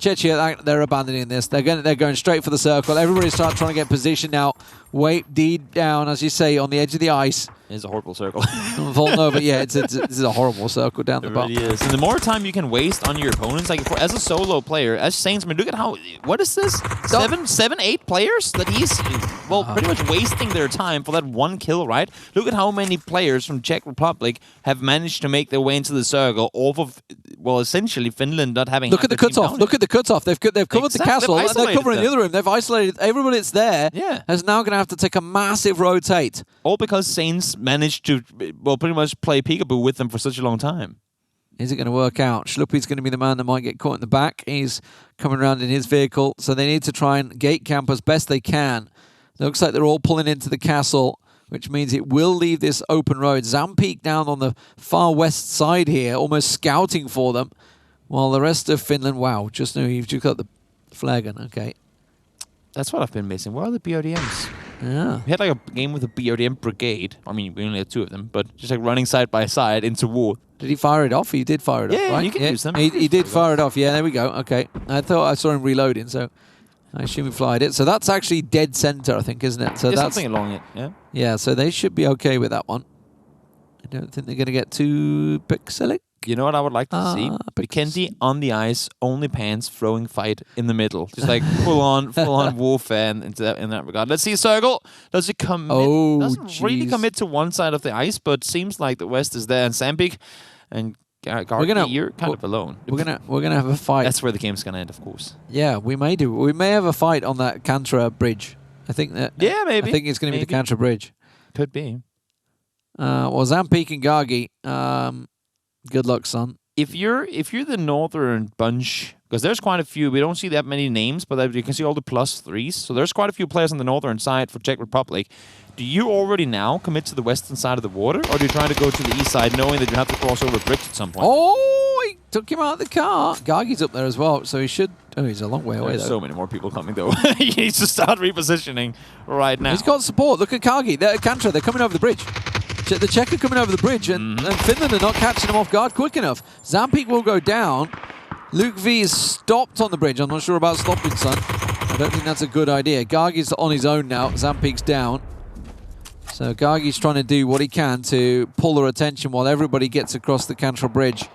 Czechia, they're abandoning this. They're going straight for the circle. Everybody's trying to get position now. Wait, D down, as you say, on the edge of the ice. It's a horrible circle. Vulnerable, yeah, it's a horrible circle down the bottom. It really is. And the more time you can waste on your opponents, like as a solo player, as Saints, I mean, look at how, what is this? 7, 8 players that he's, well, pretty much wasting their time for that 1 kill, right? Look at how many players from Czech Republic have managed to make their way into the circle off of, well, essentially Finland not having. Look at the cutoff. Look at the cutoff. They've covered the castle. They're covering the other room. They've isolated everybody that's there. Yeah. Is now going to have to take a massive rotate. All because Saints managed to, well, pretty much play peekaboo with them for such a long time. Is it going to work out? Schluppy's going to be the man that might get caught in the back. He's coming around in his vehicle, so they need to try and gate camp as best they can. It looks like they're all pulling into the castle, which means it will leave this open road. Zampeak down on the far west side here, almost scouting for them, while the rest of Finland, wow, just know you've just got the flagon, okay. That's what I've been missing. Where are the BRDMs? Yeah. We had like a game with a BRDM brigade. I mean, we only had 2 of them, but just like running side by side into war. Did he fire it off? He did fire it off, right? Yeah, you can use them. He did fire it off. Yeah, there we go. Okay. I thought I saw him reloading, so I assume he fired it. So that's actually dead center, I think, isn't it? So there's that's something along it, yeah. Yeah, so they should be okay with that one. I don't think they're going to get too pixelic. You know what I would like to see? Vikendi on the ice, only pants, throwing fight in the middle. Just like full on warfare in that regard. Let's see Circle. Does it commit? Oh, doesn't really commit to one side of the ice, but seems like the West is there. And Sandpeak and Gargi, you're kind of alone. We're gonna have a fight. That's where the game's gonna end, of course. Yeah, we may do. We may have a fight on that Kantra bridge. I think that. Yeah, maybe. I think it's going to be the Kantra bridge. Could be. Well, Zampeak and Gargi. Good luck, son. If you're the northern bunch, because there's quite a few, we don't see that many names, but you can see all the +3s. So there's quite a few players on the northern side for Czech Republic. Do you already now commit to the western side of the water, or do you try to go to the east side, knowing that you have to cross over a bridge at some point? Oh, he took him out of the car. Gargi's up there as well, so he should. Oh, he's a long way away. There's though. so many more people coming though. He needs to start repositioning right now. He's got support. Look at Gargi. They're Kantra. They're coming over the bridge. The Czech are coming over the bridge, and Finland are not catching them off guard quick enough. Zampeak will go down. Luke V is stopped on the bridge. I'm not sure about stopping, son. I don't think that's a good idea. Gargi's on his own now. Zampeak's down. So Gargi's trying to do what he can to pull their attention while everybody gets across the Kantra bridge.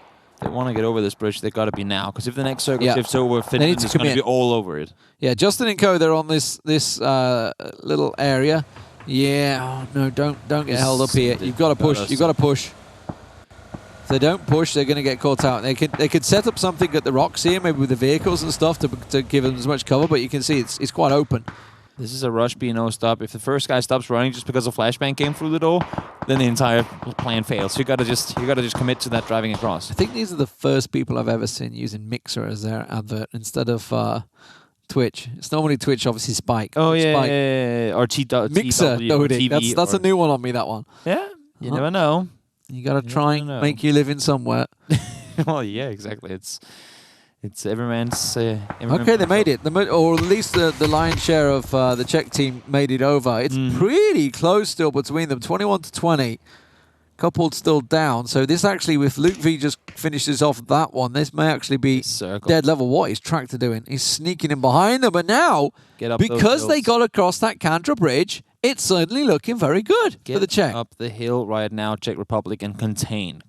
They want to get over this bridge, they've got to be now. Because if the next circle shifts over, Finland is going to be all over it. Yeah, Justin and Co, they're on this little area. Yeah, oh, no, don't get held up here. You've got to push. You've got to push. If they don't push, they're going to get caught out. They could set up something at the rocks here, maybe with the vehicles and stuff, to give them as much cover. But you can see it's quite open. This is a rush B&O stop. If the first guy stops running just because a flashbang came through the door, then the entire plan fails. So you got to just commit to that driving across. I think these are the first people I've ever seen using Mixer as their advert instead of Twitch. It's normally Twitch, obviously Spike. Oh yeah, Spike. yeah. Or Mixer. TV. That's a new one on me. That one. Yeah, you never know. You got to try and make you living somewhere. Well, yeah, exactly. It's everyone's. Okay, they made it. Or at least the lion's share of the Czech team made it over. It's pretty close still between them, 21-20. Coupled still down. So this actually, if Luke V just finishes off that one, this may actually be dead level. What is Tractor doing? He's sneaking in behind them. But now, because they got across that Kantra bridge, it's certainly looking very good for the Czech. Up the hill right now, Czech Republic, and contain.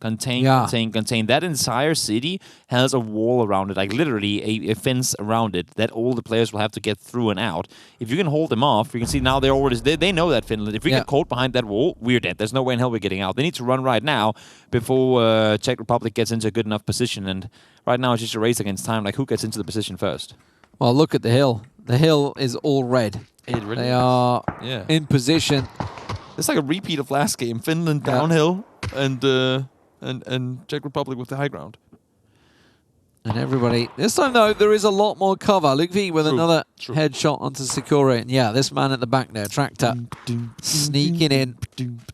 Yeah. Contain. That entire city has a wall around it, like literally a fence around it that all the players will have to get through and out. If you can hold them off, you can see now they know that Finland. If we get caught behind that wall, we're dead. There's no way in hell we're getting out. They need to run right now before Czech Republic gets into a good enough position. And right now it's just a race against time. Like, who gets into the position first? Well, look at the hill. The hill is all red. It really They is. are in position. It's like a repeat of last game. Finland downhill and Czech Republic with the high ground. And everybody... This time, though, there is a lot more cover. Luke V with another headshot onto Secure. And yeah, this man at the back there, Tractor, sneaking in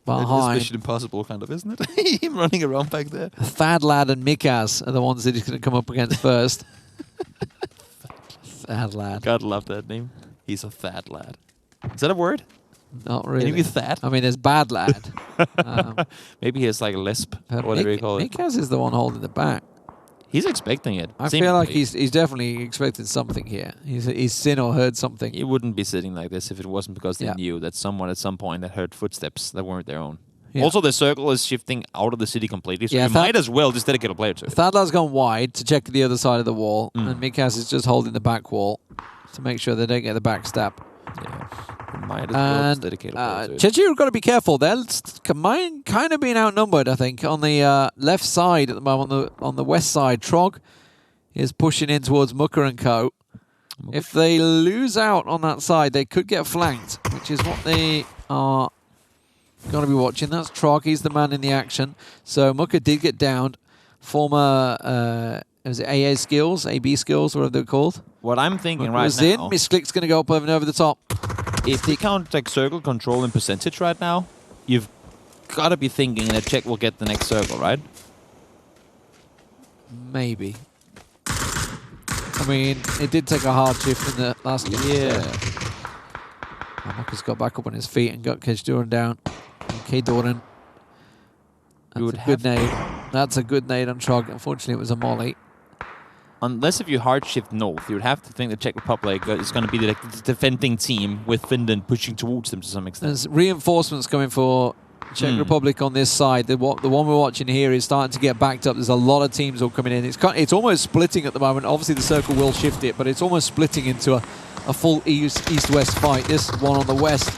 behind. It's Mission Impossible, kind of, isn't it? Him running around back there. Thad Lad and Mikaz are the ones that he's going to come up against first. Thad Lad. Gotta love that name. He's a fat lad. Is that a word? Not really. Can you be fat? I mean, there's Bad Lad. Maybe he has like a lisp, or whatever you call it. Mikaz is the one holding the back. He's expecting it. I feel like he's definitely expecting something here. He's seen or heard something. He wouldn't be sitting like this if it wasn't because they knew that someone at some point had heard footsteps that weren't their own. Yeah. Also, the circle is shifting out of the city completely, so you might as well just dedicate a player to it. Thadlad's gone wide to check the other side of the wall, and Mikaz is just holding the back wall to make sure they don't get the backstab. Yeah. Might as well just dedicate a player to it. Czechia have got to be careful. They're kind of being outnumbered, I think, on the left side at the moment. On the west side, Trog is pushing in towards Mucker and Co. If they lose out on that side, they could get flanked, which is what they are going to be watching. That's Trog. He's the man in the action. So Mucker did get downed. Former was it AA skills, AB skills, whatever they're called. What I'm thinking Mucker was in. Misclick's going to go up over the top. If you count like circle control in percentage right now, you've got to be thinking that Czech will get the next circle, right? Maybe. I mean, it did take a hard shift in the last game. Yeah. Mucker's got back up on his feet and got Kejduran down. Kejduran. That's a good nade. That's a good nade on Trog. Unfortunately, it was a molly. Unless if you hard shift north, you would have to think the Czech Republic is going to be the defending team with Finland pushing towards them to some extent. There's reinforcements coming for Czech Republic on this side. The one we're watching here is starting to get backed up. There's a lot of teams all coming in. It's almost splitting at the moment. Obviously, the circle will shift it, but it's almost splitting into a full east-west fight. This one on the west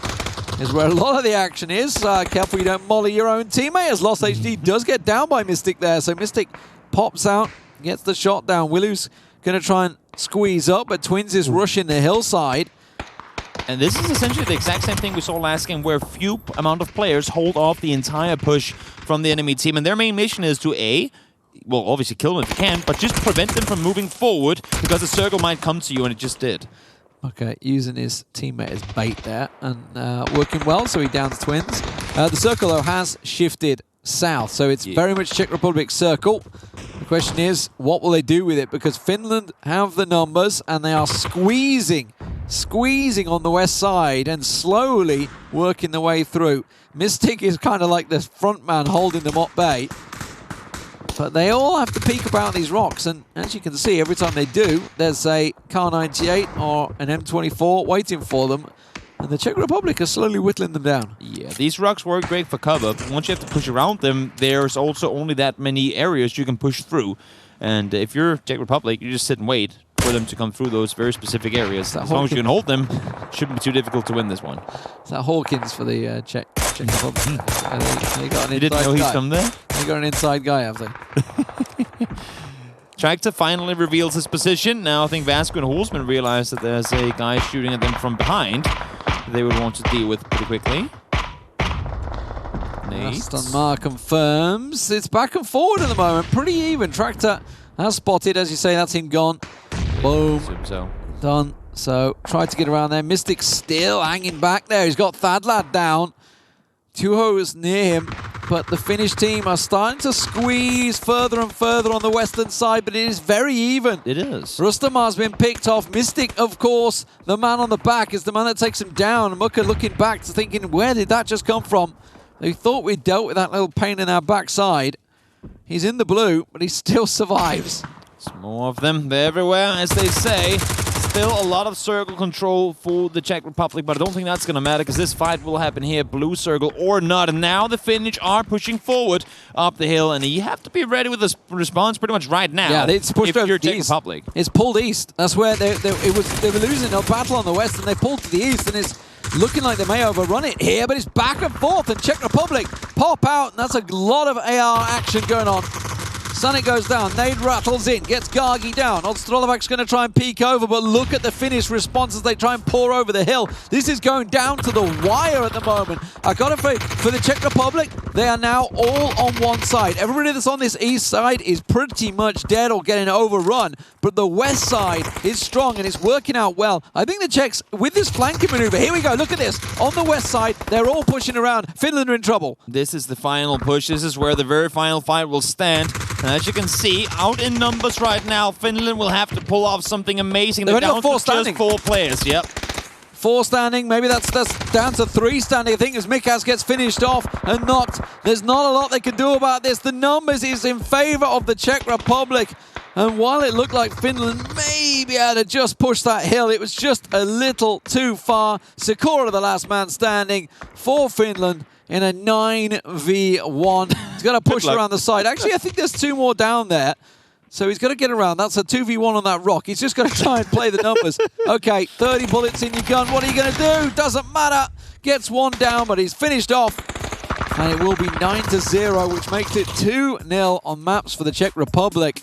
is where a lot of the action is. Careful you don't molly your own teammate, as Lost HD does get down by Mystic there. So Mystic pops out, gets the shot down. Willou's going to try and squeeze up, but Twins is rushing the hillside. And this is essentially the exact same thing we saw last game, where few amount of players hold off the entire push from the enemy team. And their main mission is to well, obviously kill them if you can, but just prevent them from moving forward, because the circle might come to you, and it just did. Okay, using his teammate as bait there, and working well, so he downs Twins. The circle, though, has shifted south, so it's very much Czech Republic circle. The question is, what will they do with it? Because Finland have the numbers, and they are squeezing on the west side and slowly working their way through. Mystic is kind of like the front man holding them at bay. But they all have to peek about these rocks, and as you can see, every time they do, there's a Kar-98 or an M24 waiting for them, and the Czech Republic is slowly whittling them down. Yeah, these rocks work great for cover, but once you have to push around them, there's also only that many areas you can push through. And if you're Czech Republic, you just sit and wait for them to come through those very specific areas. As long as you can hold them, it shouldn't be too difficult to win this one. Is that Hawkins for the Czech Republic? They got an you didn't know he's from there? They got an inside guy, have they? Tractor finally reveals his position. Now I think Vasco and Holzman realize that there's a guy shooting at them from behind they would want to deal with pretty quickly. Aston Mar confirms. It's back and forward at the moment. Pretty even. Tractor has spotted, as you say, that's him gone. Boom. So. Done. So, tried to get around there. Mystic still hanging back there. He's got Thadlad down. Tuho is near him. But the Finnish team are starting to squeeze further and further on the western side, but it is very even. It is. Rustamar's been picked off. Mystic, of course, the man on the back, is the man that takes him down. Mucker looking back to thinking, where did that just come from? They thought we dealt with that little pain in our backside. He's in the blue, but he still survives. There's more of them. They're everywhere, as they say. still a lot of circle control for the Czech Republic, but I don't think that's going to matter because this fight will happen here, blue circle or not. And now the Finnish are pushing forward up the hill, and you have to be ready with this response pretty much right now. Yeah, it's pushed if over you're the Czech east. Republic. It's pulled east. That's where they were losing a battle on the west, and they pulled to the east, and it's looking like they may overrun it here, but it's back and forth, and Czech Republic pop out, and that's a lot of AR action going on. Sonic goes down, Nade rattles in, gets Gargi down. Ostrolovac's going to try and peek over, but look at the Finnish response as they try and pour over the hill. This is going down to the wire at the moment. I got to say, for the Czech Republic, they are now all on one side. Everybody that's on this east side is pretty much dead or getting overrun, but the west side is strong and it's working out well. I think the Czechs, with this flanking maneuver, here we go, look at this. On the west side, they're all pushing around. Finland are in trouble. This is the final push. This is where the very final fight will stand. And as you can see, out in numbers right now, Finland will have to pull off something amazing. They've They're only down got 4 to standing. just 4 players, yep. 4 standing, maybe that's down to 3 standing, I think, as Mikas gets finished off and knocked. There's not a lot they can do about this. The numbers is in favor of the Czech Republic. And while it looked like Finland maybe had to just push that hill, it was just a little too far. Sakura, the last man standing for Finland in a 9v1. He's got to push around the side. Actually, I think there's 2 more down there. So he's got to get around. That's a 2v1 on that rock. He's just got to try and play the numbers. Okay, 30 bullets in your gun. What are you going to do? Doesn't matter. Gets 1 down, but he's finished off. And it will be 9-0, which makes it 2-0 on maps for the Czech Republic.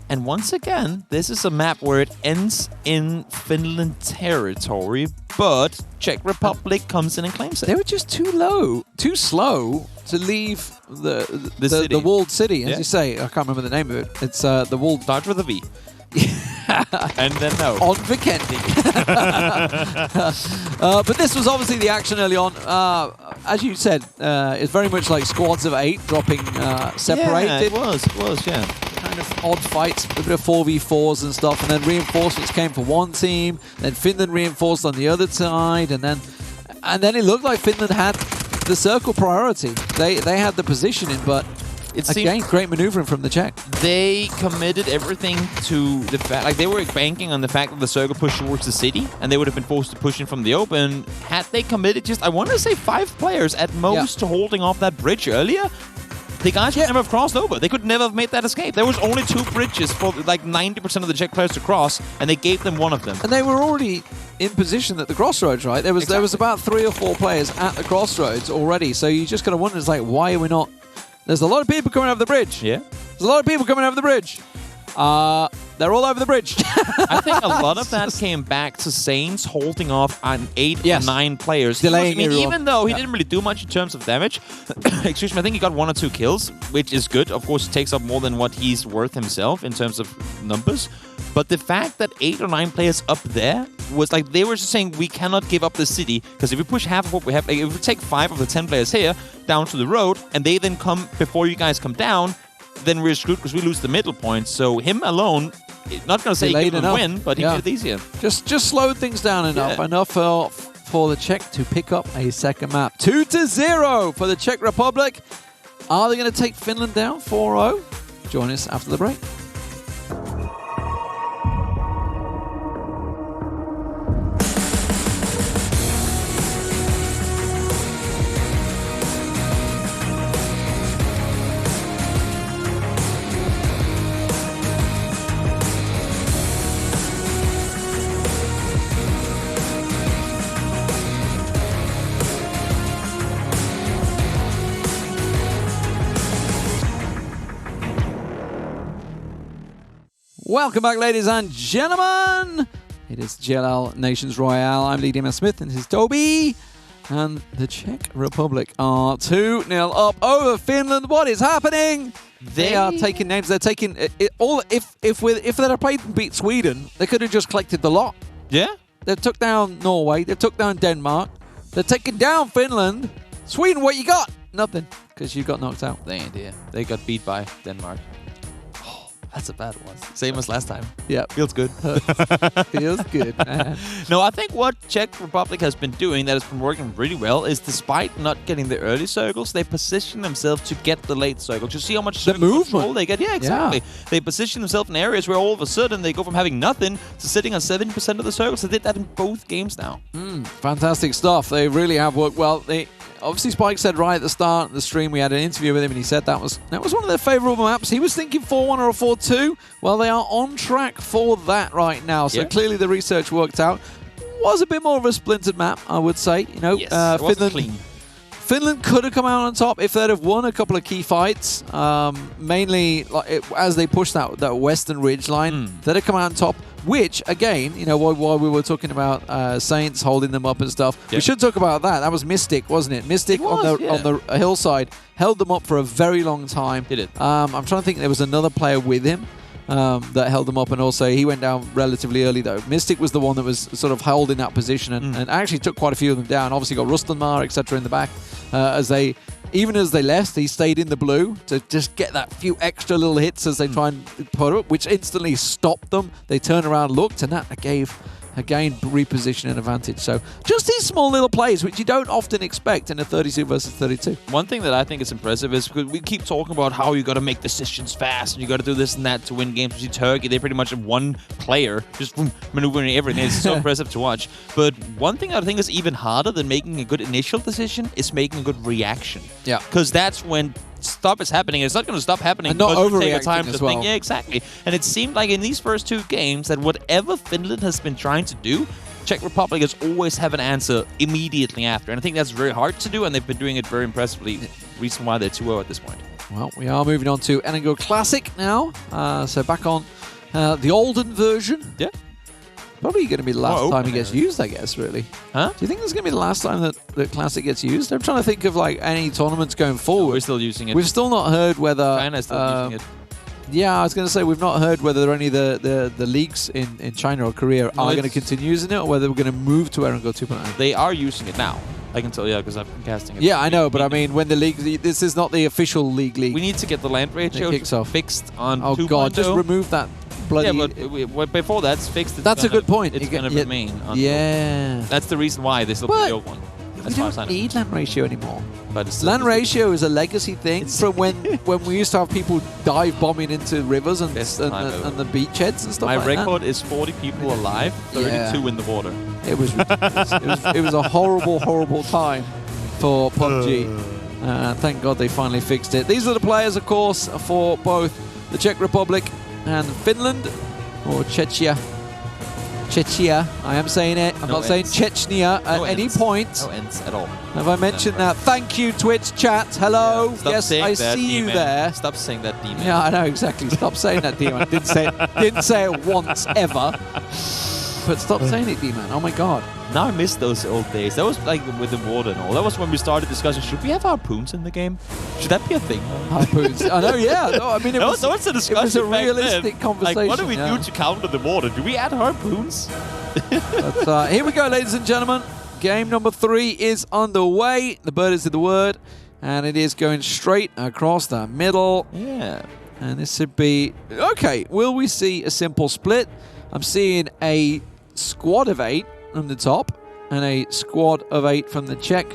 And once again, this is a map where it ends in Finland territory, but Czech Republic comes in and claims it. They were just too slow to leave the walled city, as you say. I can't remember the name of it. It's the walled... Start with a V. And then no. On Vikendi. But this was obviously the action early on. As you said, it's very much like squads of 8 dropping separated. Yeah, it was, yeah. Kind of odd fights, a bit of 4v4s and stuff, and then reinforcements came for one team, then Finland reinforced on the other side, and then it looked like Finland had the circle priority. They had the positioning, but again, great maneuvering from the Czech. They committed everything to the fact, like they were banking on the fact that the circle pushed towards the city, and they would have been forced to push in from the open. Had they committed just, I want to say 5 players at most to holding off that bridge earlier, the guys would never have crossed over. They could never have made that escape. There was only 2 bridges for like 90% of the Czech players to cross, and they gave them one of them. And they were already in position at the crossroads, right? There was about 3 or 4 players at the crossroads already. So you just gotta wonder, it's like, why are we not? There's a lot of people coming over the bridge. Yeah. There's a lot of people coming over the bridge. They're all over the bridge. I think a lot of that came back to Saints holding off on 8 or 9 players. Delaying even though he didn't really do much in terms of damage, excuse me, I think he got 1 or 2 kills, which is good. Of course, it takes up more than what he's worth himself in terms of numbers. But the fact that 8 or 9 players up there was like, they were just saying, we cannot give up the city, because if we push half of what we have, like, if we take 5 of the 10 players here down to the road, and they then come before you guys come down, then we're screwed because we lose the middle point. So him alone, not going to say he can win, but he made it easier. Just slowed things down enough for the Czech to pick up a second map. 2-0 for the Czech Republic. Are they going to take Finland down 4-0? Join us after the break. Welcome back, ladies and gentlemen. It is GLL Nations Royale. I'm Lee Deemer Smith, and this is Toby. And the Czech Republic are 2-0 up over Finland. What is happening? They are taking names. They're taking it all. If they'd have played and beat Sweden, they could have just collected the lot. Yeah. They took down Norway. They took down Denmark. They're taking down Finland. Sweden, what you got? Nothing, because you got knocked out. They got beat by Denmark. That's a bad one. Same as last time. Yeah. Feels good. Feels good, man. No, I think what Czech Republic has been doing that has been working really well is despite not getting the early circles, they position themselves to get the late circles. You see how much circle control they get? Yeah, exactly. Yeah. They position themselves in areas where all of a sudden they go from having nothing to sitting on 70% of the circles. They did that in both games now. Fantastic stuff. They really have worked well. Obviously, Spike said right at the start of the stream, we had an interview with him, and he said that was one of their favourable maps. He was thinking 4-1 or a 4-2. Well, they are on track for that right now. So clearly the research worked out. Was a bit more of a splintered map, I would say. You know, Finland could have come out on top if they'd have won a couple of key fights. Mainly as they pushed that western ridge line, they'd have come out on top. Which, again, you know, while we were talking about Saints holding them up and stuff, we should talk about that. That was Mystic, wasn't it? Mystic on the hillside held them up for a very long time. Did it? I'm trying to think there was another player with him that held them up, and also he went down relatively early, though. Mystic was the one that was sort of held in that position and actually took quite a few of them down. Obviously got Rustenmar, etc. in the back. Even as they left, he stayed in the blue to just get that few extra little hits as they try and put up, which instantly stopped them. They turned around, looked, and that gave, again, reposition and advantage. So just these small little plays, which you don't often expect in a 32 versus 32. One thing that I think is impressive is because we keep talking about how you got to make decisions fast and you got to do this and that to win games. You see Turkey, they pretty much have one player just maneuvering everything. It's so impressive to watch. But one thing I think is even harder than making a good initial decision is making a good reaction. Yeah. Because that's when stuff is happening. It's not going to stop happening. And not overreacting take time as to well. think. Yeah, exactly. And it seemed like in these first two games that whatever Finland has been trying to do, Czech Republic has always have an answer immediately after. And I think that's very hard to do, and they've been doing it very impressively. Reason why they're 2-0 at this point. Well, we are moving on to Ennigo Classic now. So back on the olden version. Yeah. Probably going to be the last time it gets used, I guess, really. Huh? Do you think this is going to be the last time that the Classic gets used? I'm trying to think of like any tournaments going forward. We're still using it. We've still not heard whether... China's still using it. Yeah, I was going to say we've not heard whether any of the leagues in China or Korea are going to continue using it or whether we're going to move to Erangel 2.0. They are using it now. I can tell you because I've been casting it. Yeah, I know, but I mean, when the league... This is not the official league. We need to get the land ratio fixed on 2.0. Oh, God, just remove that bloody... Yeah, but before that's fixed... That's a good point. It's going to remain on That's the reason why they still put the old one. We don't need land ratio anymore. But land ratio is a legacy thing from when we used to have people dive bombing into rivers and the beachheads and stuff like that. My record is 40 people alive, 32 in the water. It was ridiculous. it was a horrible, horrible time for PUBG. Thank God they finally fixed it. These are the players, of course, for both the Czech Republic and Finland, or Czechia. Czechia, I am saying it. I'm not saying Chechnya at any point. No ends at all. Have I mentioned that? Thank you, Twitch chat. Hello. Yes, I see you there. Stop saying that, D-man. Yeah, I know, exactly. Stop saying that, D-man. Didn't say it once, ever. But stop saying it, D-man. Oh, my God. Now I miss those old days. That was like with the water and all. That was when we started discussing, should we have harpoons in the game? Should that be a thing? Harpoons. I know, yeah. No, I mean, it was a discussion. It was a realistic conversation. Like, what do we do to counter the water? Do we add harpoons? But, here we go, ladies and gentlemen. Game number 3 is underway. The bird is in the word. And it is going straight across the middle. Yeah. And this should be... Okay, will we see a simple split? I'm seeing a squad of 8 from the top and a squad of 8 from the Czech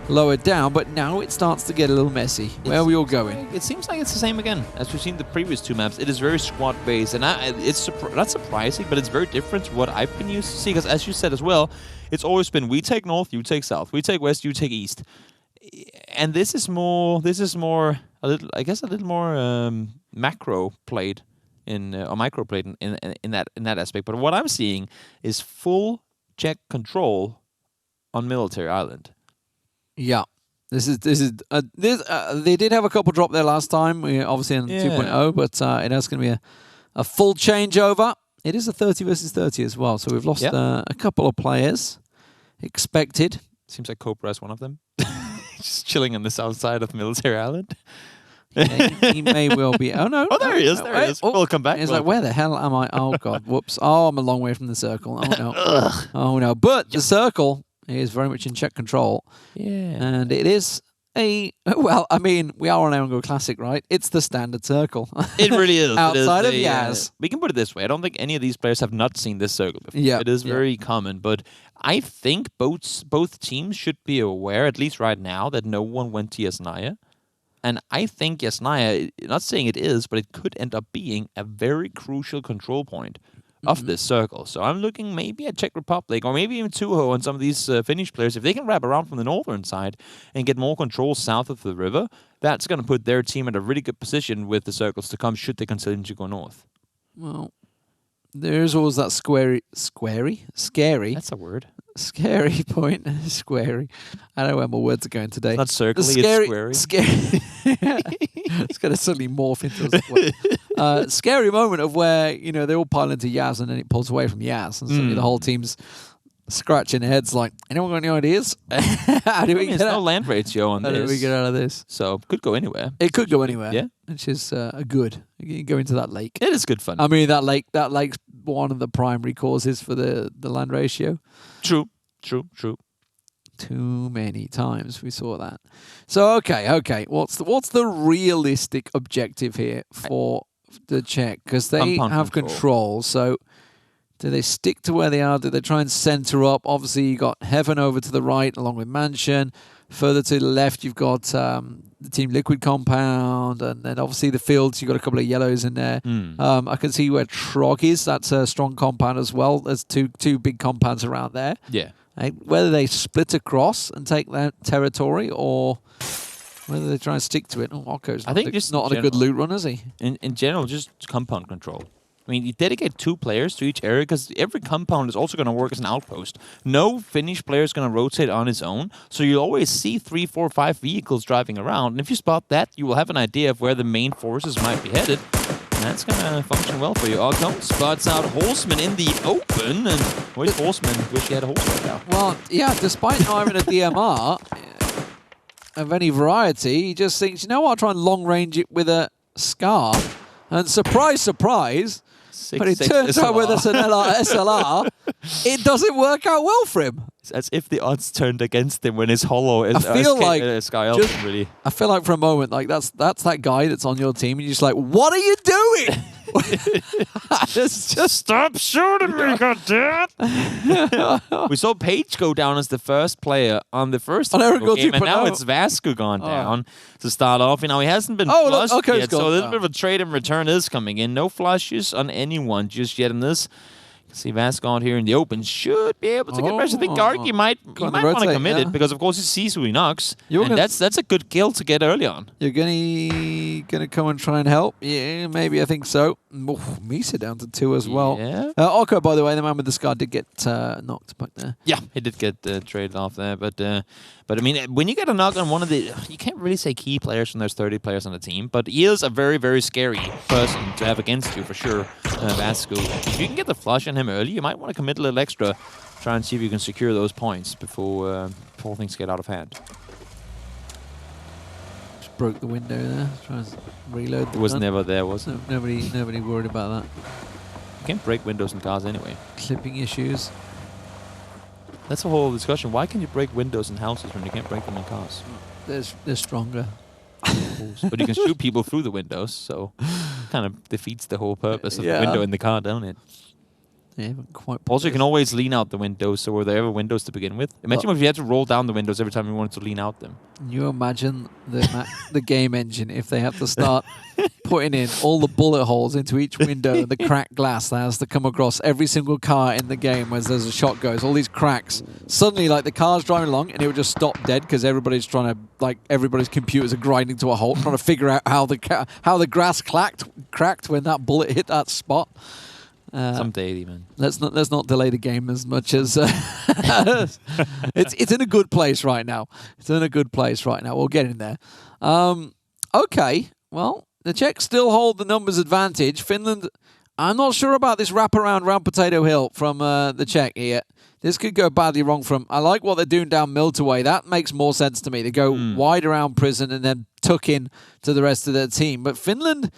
lower down, but now it starts to get a little messy. Where are we all going? It seems like it's the same again as we've seen the previous 2 maps. It is very squad based, and it's not surprising, but it's very different to what I've been used to see, because as you said as well, it's always been we take north, you take south, we take west, you take east. And this is more a little more macro played or micro played in that aspect. But what I'm seeing is full Czech control on Military Island. Yeah, they did have a couple drop there last time, obviously in 2.0, but it is going to be a full changeover. It is a 30 versus 30 as well, so we've lost a couple of players expected. Seems like Cobra is one of them. Just chilling on the south side of Military Island. He may well be. Oh, no. Oh, there he is. There he is. We'll come back. He's like, where the hell am I? Oh, God. Whoops. Oh, I'm a long way from the circle. Oh, no. Oh, no. But the circle is very much in Czech control. Yeah. And it is Well, I mean, we are on Erangel Classic, right? It's the standard circle. It really is. Outside it of is Yaz. We can put it this way. I don't think any of these players have not seen this circle before. Yeah, It is very common, but I think both teams should be aware, at least right now, that no one went to Yasnaya. And I think Yasnaya, not saying it is, but it could end up being a very crucial control point of this circle. So I'm looking maybe at Czech Republic or maybe even Tuho and some of these Finnish players. If they can wrap around from the northern side and get more control south of the river, that's going to put their team in a really good position with the circles to come should they continue to go north. Well, there's always that scary. That's a word. Scary point. Squarey. I don't know where my words are going today. It's not circly, it's scary. It's going to suddenly morph into a scary moment of where, you know, they all pile into Yaz and then it pulls away from Yaz. And suddenly the whole team's scratching their heads like, anyone got any ideas? How do we get There's out? no land ratio on How this. do we get out of this? So could go anywhere. It could go anywhere. Yeah. Which is a good. You can go into that lake. It is good fun. I mean, that lake's one of the primary causes for the land ratio. True. Too many times we saw that. So okay. What's the realistic objective here for the Czech? Because they Compound have control. So do they stick to where they are? Do they try and center up? Obviously, you got Heaven over to the right, along with Mansion. Further to the left, you've got the Team Liquid compound, and then obviously the fields. You've got a couple of yellows in there. I can see where Trog is. That's a strong compound as well. There's two big compounds around there. Yeah. Whether they split across and take that territory, or whether they try and stick to it. Oh, Okko's not on a good loot run, is he? In general, just compound control. I mean, you dedicate 2 players to each area because every compound is also going to work as an outpost. No Finnish player is going to rotate on his own, so you'll always see 3, 4, 5 vehicles driving around. And if you spot that, you will have an idea of where the main forces might be headed. And that's going to function well for you. Ogno spots out Horseman in the open, and where's Horseman? Wish he had a horse right now. Well, yeah, despite not having a DMR of any variety, he just thinks, you know what, I'll try and long range it with a Scar. And surprise, surprise, but it turns out with an SLR, it doesn't work out well for him. It's as if the odds turned against him when his hollow is I feel like really. I feel like for a moment, like that's that guy that's on your team, and you're just like, what are you doing? just Stop shooting me, goddammit! We saw Paige go down as the first player on the first game, and now it's Vasco gone down to start off. You know, he hasn't been flushed yet, so a little bit of a trade in return is coming in. No flushes on anyone just yet in this. See Vasco out here in the open should be able to get pressure. I think Gargi might want to commit it because of course he sees who he knocks, and that's a good kill to get early on. You're gonna come and try and help? Yeah, maybe. I think so. Misa down to 2 as well. Yeah. Okko, by the way, the man with the scar did get knocked back there. Yeah, he did get traded off there, but I mean, when you get a knock on one of the, you can't really say key players when there's 30 players on the team, but he is a very, very scary person to have against you for sure, Vasco. If you can get the flush on him early, you might want to commit a little extra, try and see if you can secure those points before things get out of hand. Just broke the window there. Trying to reload. It was never there, was it? No, nobody worried about that. You can't break windows in cars anyway. Clipping issues. That's a whole discussion. Why can you break windows in houses when you can't break them in cars? They're stronger. But you can shoot people through the windows, so kind of defeats the whole purpose of the window in the car, don't it? They haven't quite. Also, you can always lean out the windows, so were there ever windows to begin with? Imagine if you had to roll down the windows every time you wanted to lean out them. Can you imagine the game engine if they have to start putting in all the bullet holes into each window and the cracked glass that has to come across every single car in the game as there's a shot goes, all these cracks. Suddenly, like, the car's driving along and it would just stop dead because everybody's trying to, like, everybody's computers are grinding to a halt, trying to figure out how the grass cracked when that bullet hit that spot. Someday, man. Let's not delay the game as much as it's in a good place right now. It's in a good place right now. We'll get in there. Okay. Well, the Czechs still hold the numbers advantage. Finland, I'm not sure about this wraparound round Potato Hill from the Czech here. This could go badly wrong from. I like what they're doing down Miltaway. That makes more sense to me. They go wide around prison and then tuck in to the rest of their team. But Finland,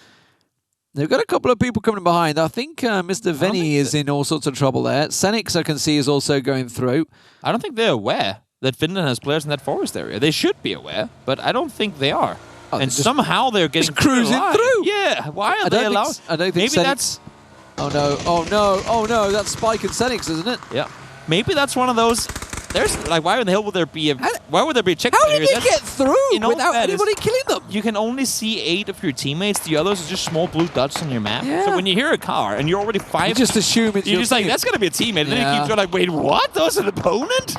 they've got a couple of people coming behind. I think Mr. Venny is in all sorts of trouble there. Senix, I can see, is also going through. I don't think they're aware that Finland has players in that forest area. They should be aware, but I don't think they are. Oh, and somehow they're getting cruising through. Yeah, why are they allowed? I don't think maybe Settings. Oh no! Oh no! Oh no! That's Spike and Settings, isn't it? Yeah, maybe that's one of those. There's like, why in the hell would there be a? Why would there be a checkpoint? How did they get through without anybody killing them? You can only see 8 of your teammates. The others are just small blue dots on your map. Yeah. So when you hear a car and you're already 5, you just assume it's you're just like, that's gonna be a teammate. And then you keep going like, wait, what? That was an opponent?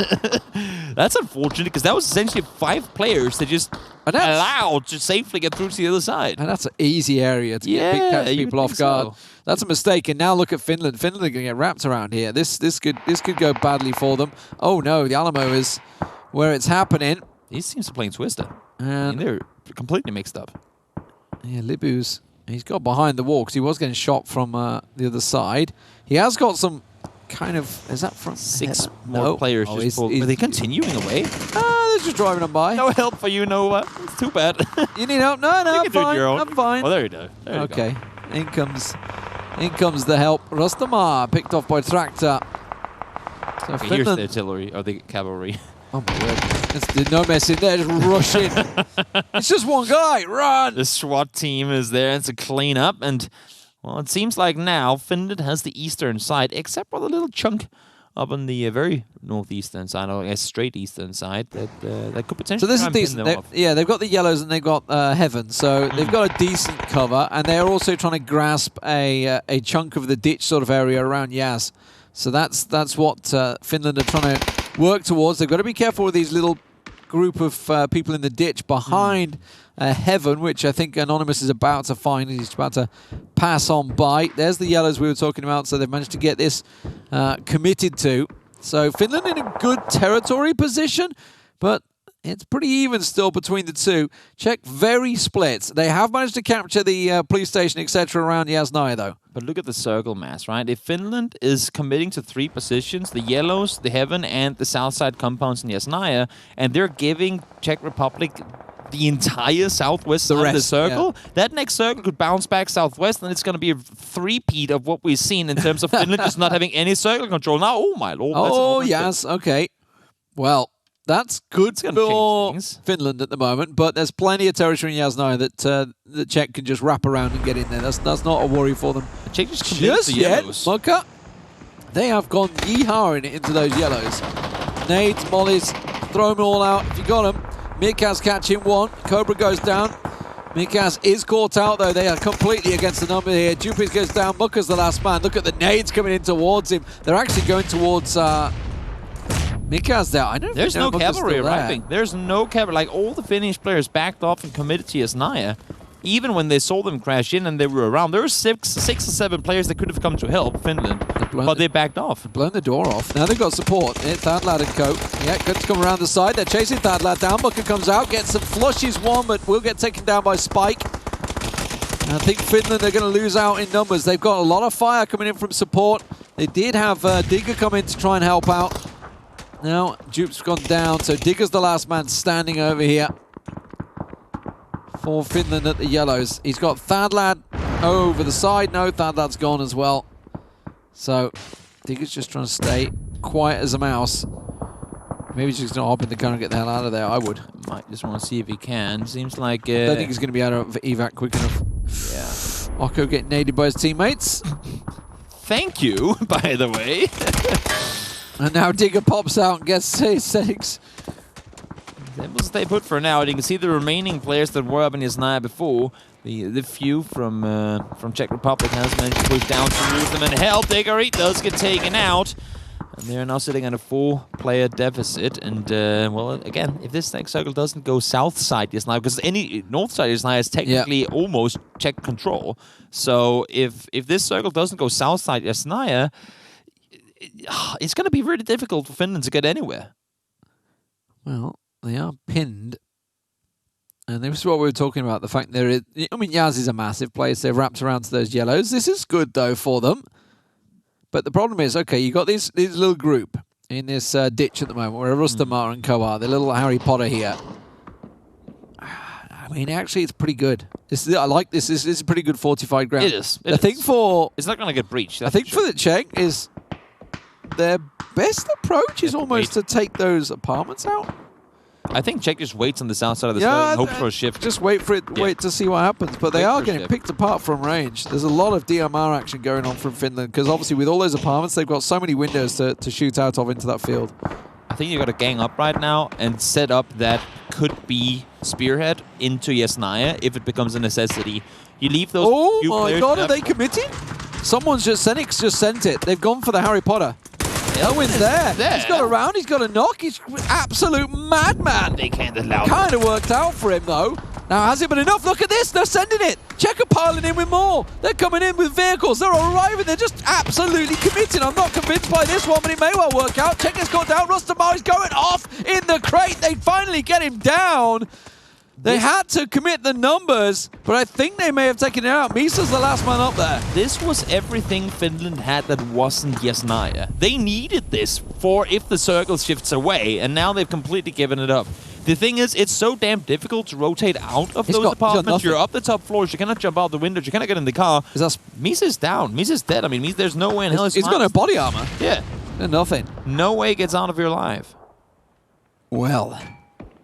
That's unfortunate because that was essentially 5 players that just allowed to safely get through to the other side. And that's an easy area to catch people off guard. So. That's a mistake. And now look at Finland. Finland are going to get wrapped around here. This could go badly for them. Oh no, the Alamo is where it's happening. He seems to be playing Twister. And they're completely mixed up. Yeah, Libu's he's got behind the wall because he was getting shot from the other side. He has got some kind of is that from 6 more players? Just are they continuing away? They're just driving them by. No help for you, Nova. It's too bad. You need help? No, I'm fine. I'm fine. Oh, there you go. Okay, in comes the help. Rostamar picked off by Tractor. So okay, here's the artillery or the cavalry. Oh my word! There's no mess in there. Just rush in. It's just one guy. Run! The SWAT team is there to clean up, and well, it seems like now Finland has the eastern side, except for the little chunk up on the very northeastern side, or a straight eastern side that could potentially. So this is decent. They've got the yellows and they've got Heaven, so they've got a decent cover, and they're also trying to grasp a chunk of the ditch sort of area around Yaz. So that's what Finland are trying to work towards. They've got to be careful with these little group of people in the ditch behind Heaven, which I think Anonymous is about to find. He's about to pass on by. There's the yellows we were talking about, so they've managed to get this committed to. So Finland in a good territory position, but it's pretty even still between the two. Czech very split. They have managed to capture the police station, etc. around Yasnaya, though. But look at the circle mass, right? If Finland is committing to 3 positions, the yellows, the Heaven, and the south side compounds in Yasnaya, and they're giving Czech Republic the entire southwest side of the circle, that next circle could bounce back southwest, and it's going to be a three-peat of what we've seen in terms of Finland just not having any circle control. Now, oh my lord. Oh, yes, okay. Well, that's good for Finland at the moment, but there's plenty of territory in Yasnaya that the Czech can just wrap around and get in there. That's not a worry for them. The Czech just yet, Mocha, they have gone yeehawing into those yellows. Nades, mollies, throw them all out if you got them. Mikaz catching one. Cobra goes down. Mikaz is caught out, though. They are completely against the number here. Jupiter goes down. Muka's the last man. Look at the nades coming in towards him. They're actually going towards Mikaz there. I don't There's no cavalry arriving. There's no cavalry. Like, all the Finnish players backed off and committed to Yasnaya. Even when they saw them crash in and they were around, there were six or 7 players that could have come to help Finland, but they backed off. Blown the door off. Now they've got support. Thadlad and Co. Yeah, good to come around the side. They're chasing Thadlad down. Booker comes out, gets some flushes one, but will get taken down by Spike. And I think Finland are going to lose out in numbers. They've got a lot of fire coming in from support. They did have Digger come in to try and help out. Now Dupe's gone down, so Digger's the last man standing over here for Finland at the yellows. He's got Thadlad over the side. No, Thadlad's gone as well. So Digger's just trying to stay quiet as a mouse. Maybe he's just going to hop in the car and get the hell out of there. I would. Might just want to see if he can. Seems like... I don't think he's going to be out of evac quick enough. Yeah. Occo getting naded by his teammates. Thank you, by the way. And now Digger pops out and gets his settings. They will stay put for now. And you can see the remaining players that were up in Yasnaya before. The few from Czech Republic has managed to push down towards them and help. Digger, he does get taken out. And they're now sitting at a 4-player deficit. And, well, again, if this next circle doesn't go south side Yasnaya, because any north side Yasnaya is technically almost Czech control. So if this circle doesn't go south side Yasnaya, it's going to be really difficult for Finland to get anywhere. Well, they are pinned. And this is what we were talking about, the fact there is... I mean, Yaz is a massive place. They're wrapped around to those yellows. This is good, though, for them. But the problem is, okay, you got this little group in this ditch at the moment, where Rustamar and Co are, the little Harry Potter here. I mean, actually, it's pretty good. I like this. This is a pretty good fortified ground. It is. The thing for... It's not going to get breached. I think for the Czech is... their best approach is almost to take those apartments out. I think Czech just waits on the south side of the side and hopes for a shift. Just wait for it. Wait to see what happens. But they are getting picked apart from range. There's a lot of DMR action going on from Finland because obviously with all those apartments, they've got so many windows to shoot out of into that field. I think you got to gang up right now and set up that could be spearhead into Yasnaya if it becomes a necessity. You leave those. Oh my God! Are they committing? Someone's just Senix just sent it. They've gone for the Harry Potter. Elwin's there. He's got a round. He's got a knock. He's absolute madman. They can't allow. Kind of worked out for him though. Now has it been enough? Look at this. They're sending it. Czech are piling in with more. They're coming in with vehicles. They're arriving. They're just absolutely committing. I'm not convinced by this one, but it may well work out. Czech has got down. Rustamari's going off in the crate. They finally get him down. They had to commit the numbers, but I think they may have taken it out. Misa's the last man up there. This was everything Finland had that wasn't Yasnaya. They needed this for if the circle shifts away, and now they've completely given it up. The thing is, it's so damn difficult to rotate out of those apartments. You're up the top floors. You cannot jump out the windows. You cannot get in the car. Misa's down. Misa's dead. I mean, there's no way in hell he's got no body armor. Yeah. Nothing. No way he gets out of here alive. Well,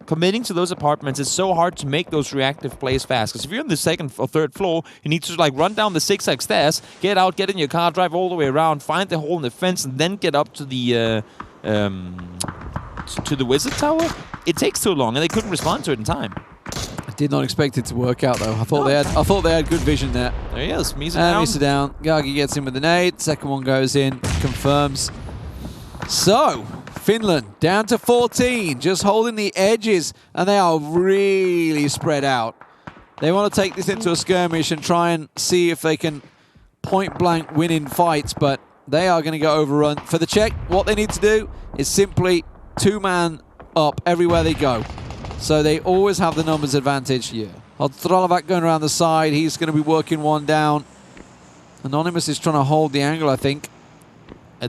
committing to those apartments is so hard to make those reactive plays fast. Because if you're on the second or third floor, you need to like run down the zigzag stairs, get out, get in your car, drive all the way around, find the hole in the fence, and then get up to the wizard tower. It takes too long, and they couldn't respond to it in time. I did not expect it to work out though. I thought they had good vision there. There he is. Misa down. Misa down. Gagi gets in with the nade. Second one goes in, confirms. So, Finland down to 14, just holding the edges, and they are really spread out. They want to take this into a skirmish and try and see if they can point blank win in fights, but they are going to get overrun. For the Czech, what they need to do is simply two-man up everywhere they go. So they always have the numbers advantage. Yeah. Odstrolovac going around the side. He's going to be working one down. Anonymous is trying to hold the angle, I think.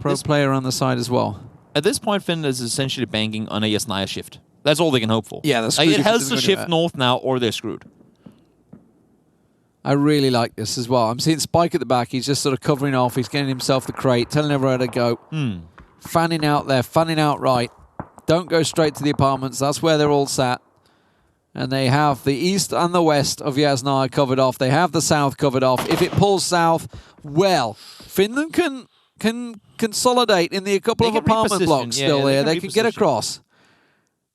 Pro player on the side as well. At this point, Finland is essentially banking on a Yasnaya shift. That's all they can hope for. Yeah, that's like, it has to shift north now, or they're screwed. I really like this as well. I'm seeing Spike at the back. He's just sort of covering off. He's getting himself the crate, telling everyone to go. Fanning out there, fanning out right. Don't go straight to the apartments. That's where they're all sat. And they have the east and the west of Yasnaya covered off. They have the south covered off. If it pulls south, well, Finland can consolidate in the couple of apartment blocks still here. They can get across.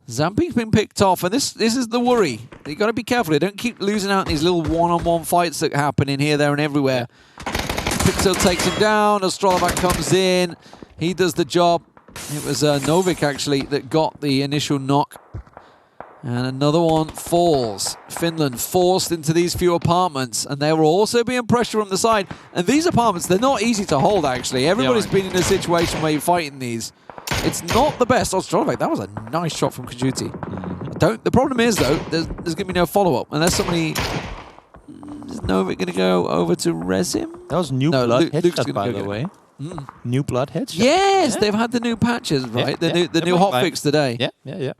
Zamping's been picked off, and this is the worry. You got to be careful. They don't keep losing out in these little one-on-one fights that happen in here, there, and everywhere. Pixel takes him down. Astrolovac comes in. He does the job. It was Novik, actually, that got the initial knock. And another one falls. Finland forced into these few apartments, and they were also being pressured from the side. And these apartments, they're not easy to hold, actually. Everybody's been in a situation where you're fighting these. It's not the best. Oh, Strolovac, that was a nice shot from Kajuti. The problem is, though, there's going to be no follow-up. Unless somebody... Is Novik going to go over to res him? That was new blood headshot, by the way. New blood headshot. Yes, they've had the new patches, right? The new hotfix today. Yeah.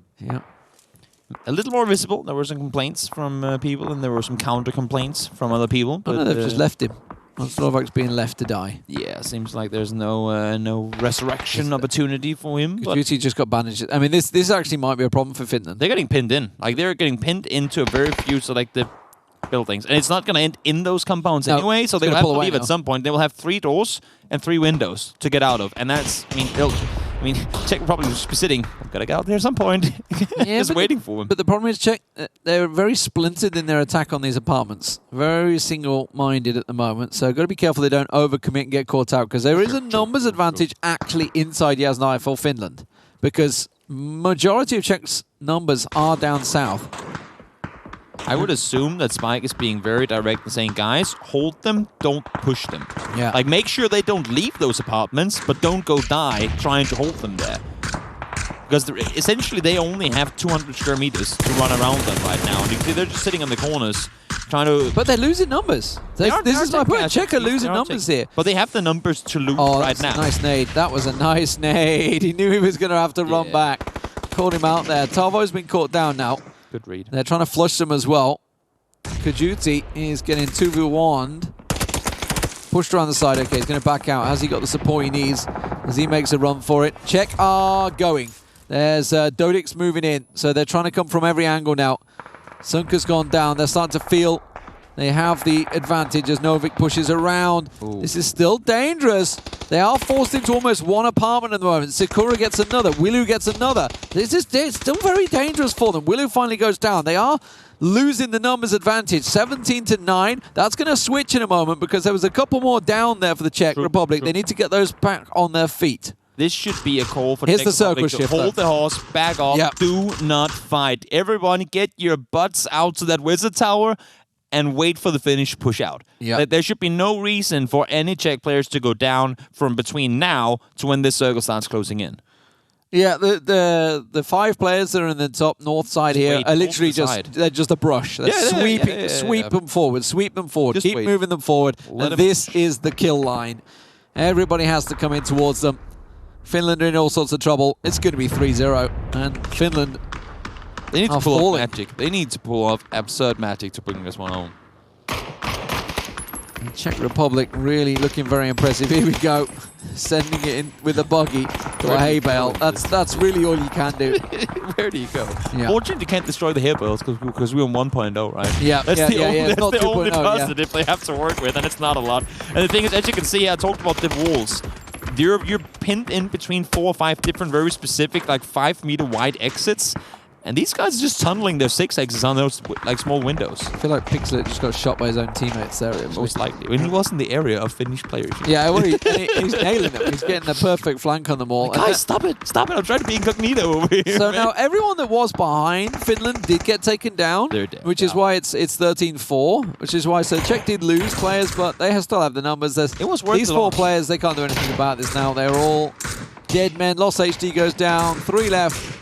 A little more visible. There were some complaints from people, and there were some counter complaints from other people. But they've just left him. Slovak's being left to die. Yeah, seems like there's no resurrection opportunity for him. Kajuti just got bandaged. I mean, this actually might be a problem for Finland. They're getting pinned in. Like, they're getting pinned into a very few selective buildings. And it's not going to end in those compounds anyway, so they'll have to leave at some point. They will have 3 doors and 3 windows to get out of. And that's, Czech will probably just be sitting, I've got to get out there at some point. Just waiting for him. But the problem is Czech, they're very splintered in their attack on these apartments. Very single-minded at the moment. So got to be careful they don't overcommit and get caught out, because there is a numbers advantage actually inside Yasnaya for Finland. Because majority of Czech's numbers are down south. I would assume that Spike is being very direct and saying, guys, hold them, don't push them. Yeah. Like, make sure they don't leave those apartments, but don't go die trying to hold them there. Because essentially they only have 200 square meters to run around them right now. And you can see they're just sitting on the corners trying to... But they're losing numbers. This is my point. Czech are losing numbers here. But they have the numbers to lose right now. Oh, nice nade. That was a nice nade. He knew he was going to have to run back. Caught him out there. Tavo's been caught down now. Good read. They're trying to flush them as well. Kajuti is getting 2v1'd. Pushed around the side. Okay, he's going to back out. Has he got the support he needs as he makes a run for it? Czech are going. There's Dodix moving in. So they're trying to come from every angle now. Sunka's gone down. They're starting to feel they have the advantage as Novik pushes around. Ooh. This is still dangerous. They are forced into almost one apartment at the moment. Sakura gets another. Willu gets another. This is still very dangerous for them. Willu finally goes down. They are losing the numbers advantage. 17-9. That's going to switch in a moment because there was a couple more down there for the Czech Republic. They need to get those back on their feet. This should be a call for Here's the circle to shift. Hold the horse, back off, Yep. do not fight. Everyone get your butts out to that wizard tower and wait for the finish push out. Yep. There should be no reason for any Czech players to go down from between now to when this circle starts closing in. Yeah, the 5 players that are in the top north side here are literally they're just a brush. They're sweep them forward, sweep them forward, keep moving them forward. And this is the kill line. Everybody has to come in towards them. Finland are in all sorts of trouble. It's going to be 3-0, and Finland they need to pull falling. off magic. They need to pull off absurd magic to bring this one home. Czech Republic really looking very impressive. Here we go, sending it in with a buggy to a hay bale. That's really all you can do. Where do you go? Yeah. Fortunately, you can't destroy the hay bales because we're on 1.0, right? Yeah, that's the only yeah. positive they have to work with, and it's not a lot. And the thing is, as you can see, I talked about the walls. You're pinned in between 4 or 5 different, very specific, like 5-meter wide exits. And these guys are just tunneling their 6 exits on those like small windows. I feel like Pixlet just got shot by his own teammates there. Most likely. When he was in the area of Finnish players. Yeah, well, he's nailing them. He's getting the perfect flank on them all. Guys, stop it. Stop it. I'm trying to be incognito over here. So now everyone that was behind Finland did get taken down. They're dead. Which is why it's 13-4. Which is why Czech did lose players, but they still have the numbers. It was worth these the 4 loss. players, they can't do anything about this now. They're all dead men. Lost HD goes down. 3 left.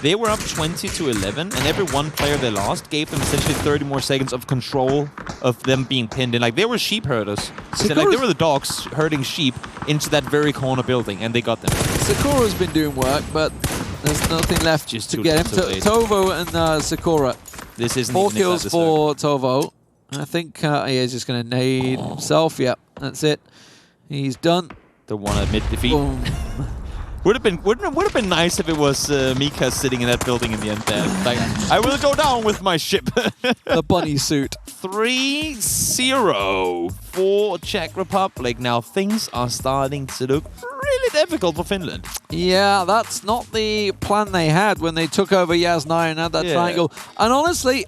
They were up 20-11, and every 1 player they lost gave them essentially 30 more seconds of control of them being pinned in. Like, they were sheep herders. So, like, they were the dogs herding sheep into that very corner building, and they got them. Sakura's been doing work, but there's nothing left Just to get him. Tovo and Sakura. This isn't 4 even kills inside the for Tovo. I think he's just going to nade himself. Yep, that's it. He's done. The one admit defeat. Boom. Would have been nice if it was Mika sitting in that building in the end there. Like, I will go down with my ship. The bunny suit. 3-0 for Czech Republic. Now things are starting to look really difficult for Finland. Yeah, that's not the plan they had when they took over Yasnaya and had that triangle. And honestly,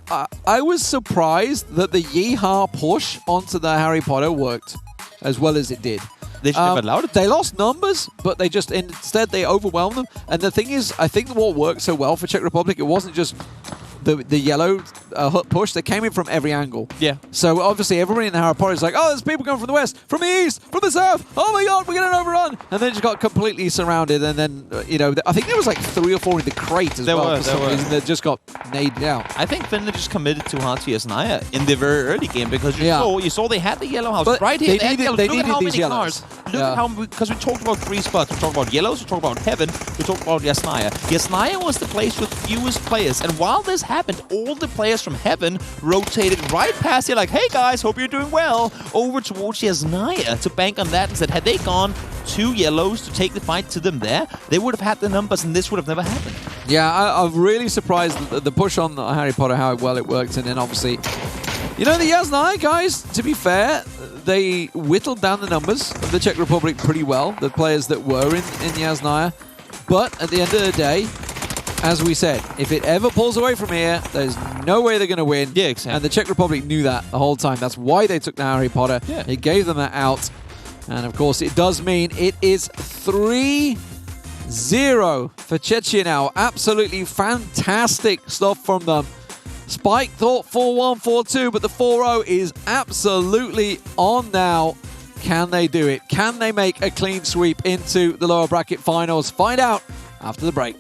I was surprised that the Yeehaw push onto the Harry Potter worked as well as it did. They should have allowed it. They lost numbers, but they just instead they overwhelmed them. And the thing is, I think what worked so well for Czech Republic, it wasn't just the yellow push. They came in from every angle. Yeah. So obviously everybody in the Harry Potter is like, oh, there's people coming from the west, from the east, from the south. Oh my God, we're getting overrun. And then just got completely surrounded. And then, I think there was like 3 or 4 in the crate as well. For some reason that just got naded out. I think Finland just committed too hard to Yasnaya in the very early game because you saw they had the yellow house but right here. They needed these yellows. Look at how, because we talked about 3 spots. We talked about yellows, we talked about heaven, we talked about Yasnaya. Yasnaya was the place with fewest players. And while this happened, all the players from heaven rotated right past you like, hey guys, hope you're doing well, over towards Yasnaya to bank on that and said, had they gone 2 yellows to take the fight to them there, they would have had the numbers and this would have never happened. Yeah, I'm really surprised that the push on Harry Potter, how well it worked, and then obviously, the Yasnaya guys, to be fair, they whittled down the numbers of the Czech Republic pretty well, the players that were in Yasnaya, but at the end of the day, as we said, if it ever pulls away from here, there's no way they're going to win. Yeah, exactly. And the Czech Republic knew that the whole time. That's why they took the Harry Potter. Yeah. It gave them that out. And of course, it does mean it is 3-0 for Czechia now. Absolutely fantastic stuff from them. Spike thought 4-1, 4-2, but the 4-0 is absolutely on now. Can they do it? Can they make a clean sweep into the lower bracket finals? Find out after the break.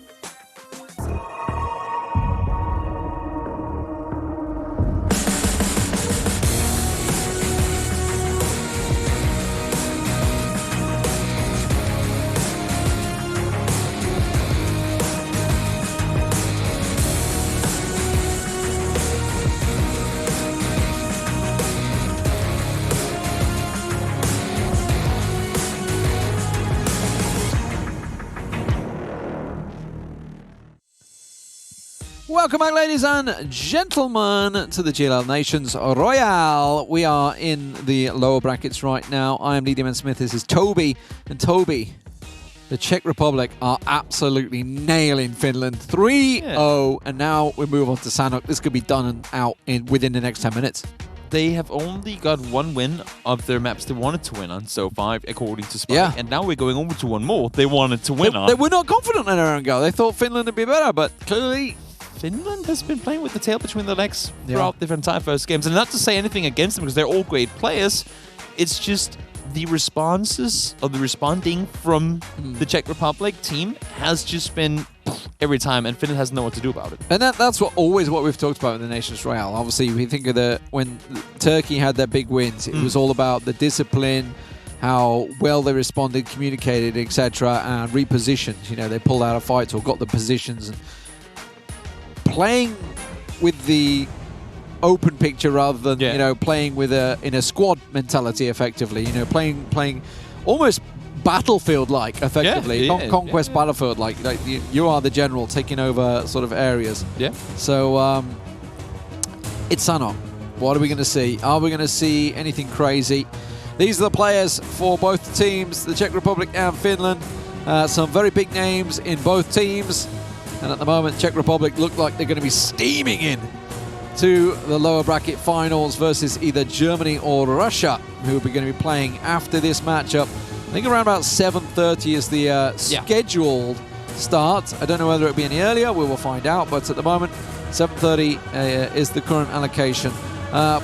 Welcome back, ladies and gentlemen, to the GLL Nations Royale. We are in the lower brackets right now. I am Lee Demon Smith. This is Toby. And Toby, the Czech Republic are absolutely nailing Finland 3-0. And now we move on to Sanok. This could be done and out within the next 10 minutes. They have only got one win of their maps they wanted to win on so far, according to Spike. Yeah. And now we're going over to one more they wanted to win on. They were not confident in their own goal. They thought Finland would be better, but clearly Finland has been playing with the tail between their legs throughout the entire first games. And not to say anything against them, because they're all great players. It's just the responses or the responding from the Czech Republic team has just been every time, and Finland hasn't known what to do about it. And that's always what we've talked about in the Nations Royale. Obviously, we think of when Turkey had their big wins, it was all about the discipline, how well they responded, communicated, etc., and repositioned. You know, they pulled out of fights or got the positions. And playing with the open picture rather than you know, playing with in a squad mentality effectively. You know, playing almost Battlefield-like effectively, Conquest Battlefield-like. Like you are the general taking over sort of areas. Yeah. So it's Sanok. What are we going to see? Are we going to see anything crazy? These are the players for both teams, the Czech Republic and Finland. Some very big names in both teams. And at the moment, Czech Republic look like they're going to be steaming in to the lower bracket finals versus either Germany or Russia, who are going to be playing after this matchup. I think around about 7:30 is the scheduled start. I don't know whether it'll be any earlier. We will find out. But at the moment, 7:30 is the current allocation.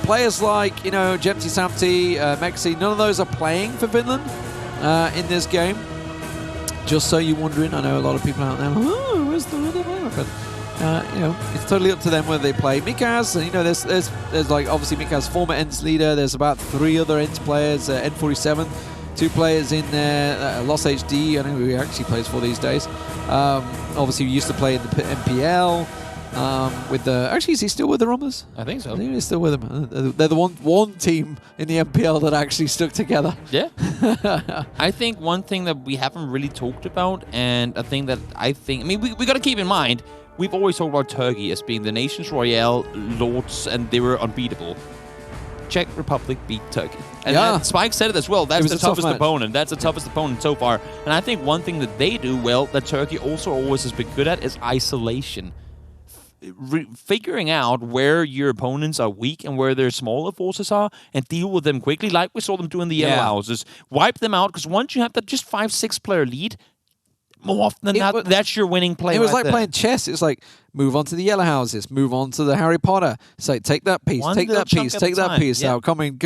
Players like, you know, Jemti Samti, Mexi, none of those are playing for Finland in this game. Just so you're wondering, I know a lot of people out there, oh, where's the other player? But you know, it's totally up to them whether they play. Mikaz, you know, there's like obviously Mikaz, former ENTS leader. There's about 3 other ENTS players. N47, 2 players in there. Lost HD, I know who he actually plays for these days. Obviously, we used to play in the MPL. With the actually, is he still with the Rommers? I think so. I think he's still with them. They're the one team in the MPL that actually stuck together. Yeah. I think one thing that we haven't really talked about, and a thing that I mean, we got to keep in mind, we've always talked about Turkey as being the Nations Royale lords, and they were unbeatable. Czech Republic beat Turkey. And Spike said it as well. That's the toughest opponent. That's the toughest opponent so far. And I think one thing that they do well, that Turkey also always has been good at, is isolation. Figuring out where your opponents are weak and where their smaller forces are, and deal with them quickly, like we saw them do in the yellow houses. Wipe them out, because once you have that just 5-6 player lead, more often than not, that's your winning play. It was like playing chess. It's like, move on to the yellow houses, move on to the Harry Potter. It's like, take that piece, take that piece, take that piece. Now,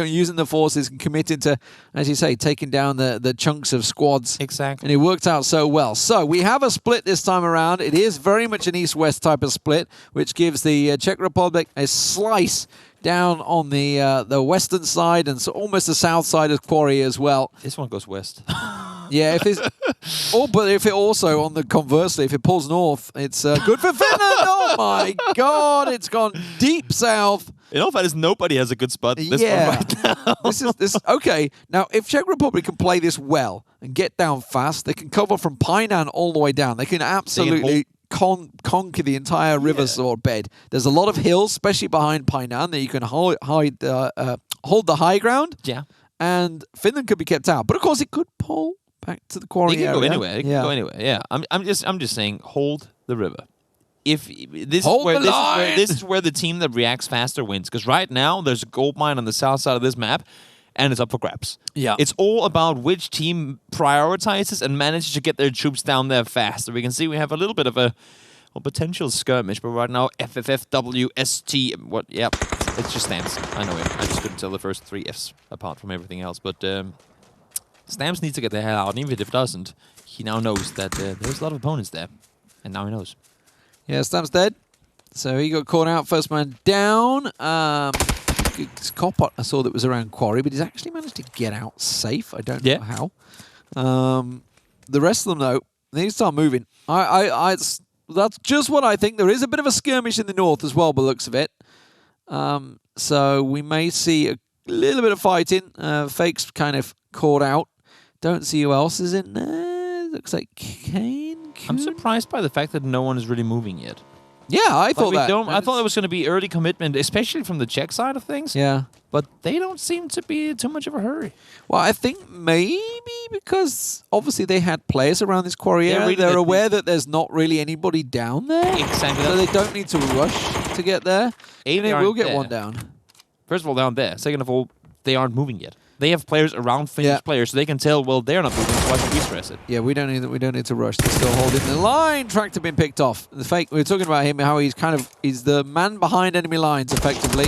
using the forces and committing to, as you say, taking down the chunks of squads. Exactly. And it worked out so well. So we have a split this time around. It is very much an east-west type of split, which gives the Czech Republic a slice down on the western side, and so almost the south side of Quarry as well. This one goes west. Yeah, if it's, but if it also, on the conversely, if it pulls north, it's good for Finland. Oh my God, it's gone deep south. In all fairness, nobody has a good spot. This one right now. This okay. Now, if Czech Republic can play this well and get down fast, they can cover from Painan all the way down. They can absolutely conquer the entire river sort of bed. There's a lot of hills, especially behind Painan, that you can hold the high ground. Yeah, and Finland could be kept out, but of course it could pull back to the quarry area. It can go anywhere. It can go anywhere. Yeah, I'm just saying, hold the river. If this is where the team that reacts faster wins, because right now there's a gold mine on the south side of this map, and it's up for grabs. Yeah, it's all about which team prioritizes and manages to get their troops down there fast. We can see we have a little bit of a potential skirmish, but right now FFFWST. What? Yep, it just stands. I know it. I just couldn't tell the first 3 Fs apart from everything else, but. Stamps needs to get the hell out, and even if it doesn't, he now knows that there's a lot of opponents there, and now he knows. Yeah, Stamps dead, so he got caught out, first man down. Copot, I saw that was around Quarry, but he's actually managed to get out safe. I don't know how. The rest of them, though, they need to start moving. That's just what I think. There is a bit of a skirmish in the north as well, by the looks of it. So we may see a little bit of fighting. Fake's kind of caught out. Don't see who else is in there. Looks like Kane. I'm surprised by the fact that no one is really moving yet. Yeah, I thought that. I thought there was going to be early commitment, especially from the Czech side of things. Yeah. But they don't seem to be too much of a hurry. Well, I think maybe because obviously they had players around this quarry area. really They're aware that there's not really anybody down there. Exactly. So they don't need to rush to get there. And they will get one down. First of all, down there. Second of all, they aren't moving yet. They have players around Finnish players, so they can tell, well, they're not moving, so why should we stress it? Yeah, we don't need to rush. They're still holding the line. Tractor been picked off. The fake, we were talking about him, how he's the man behind enemy lines, effectively.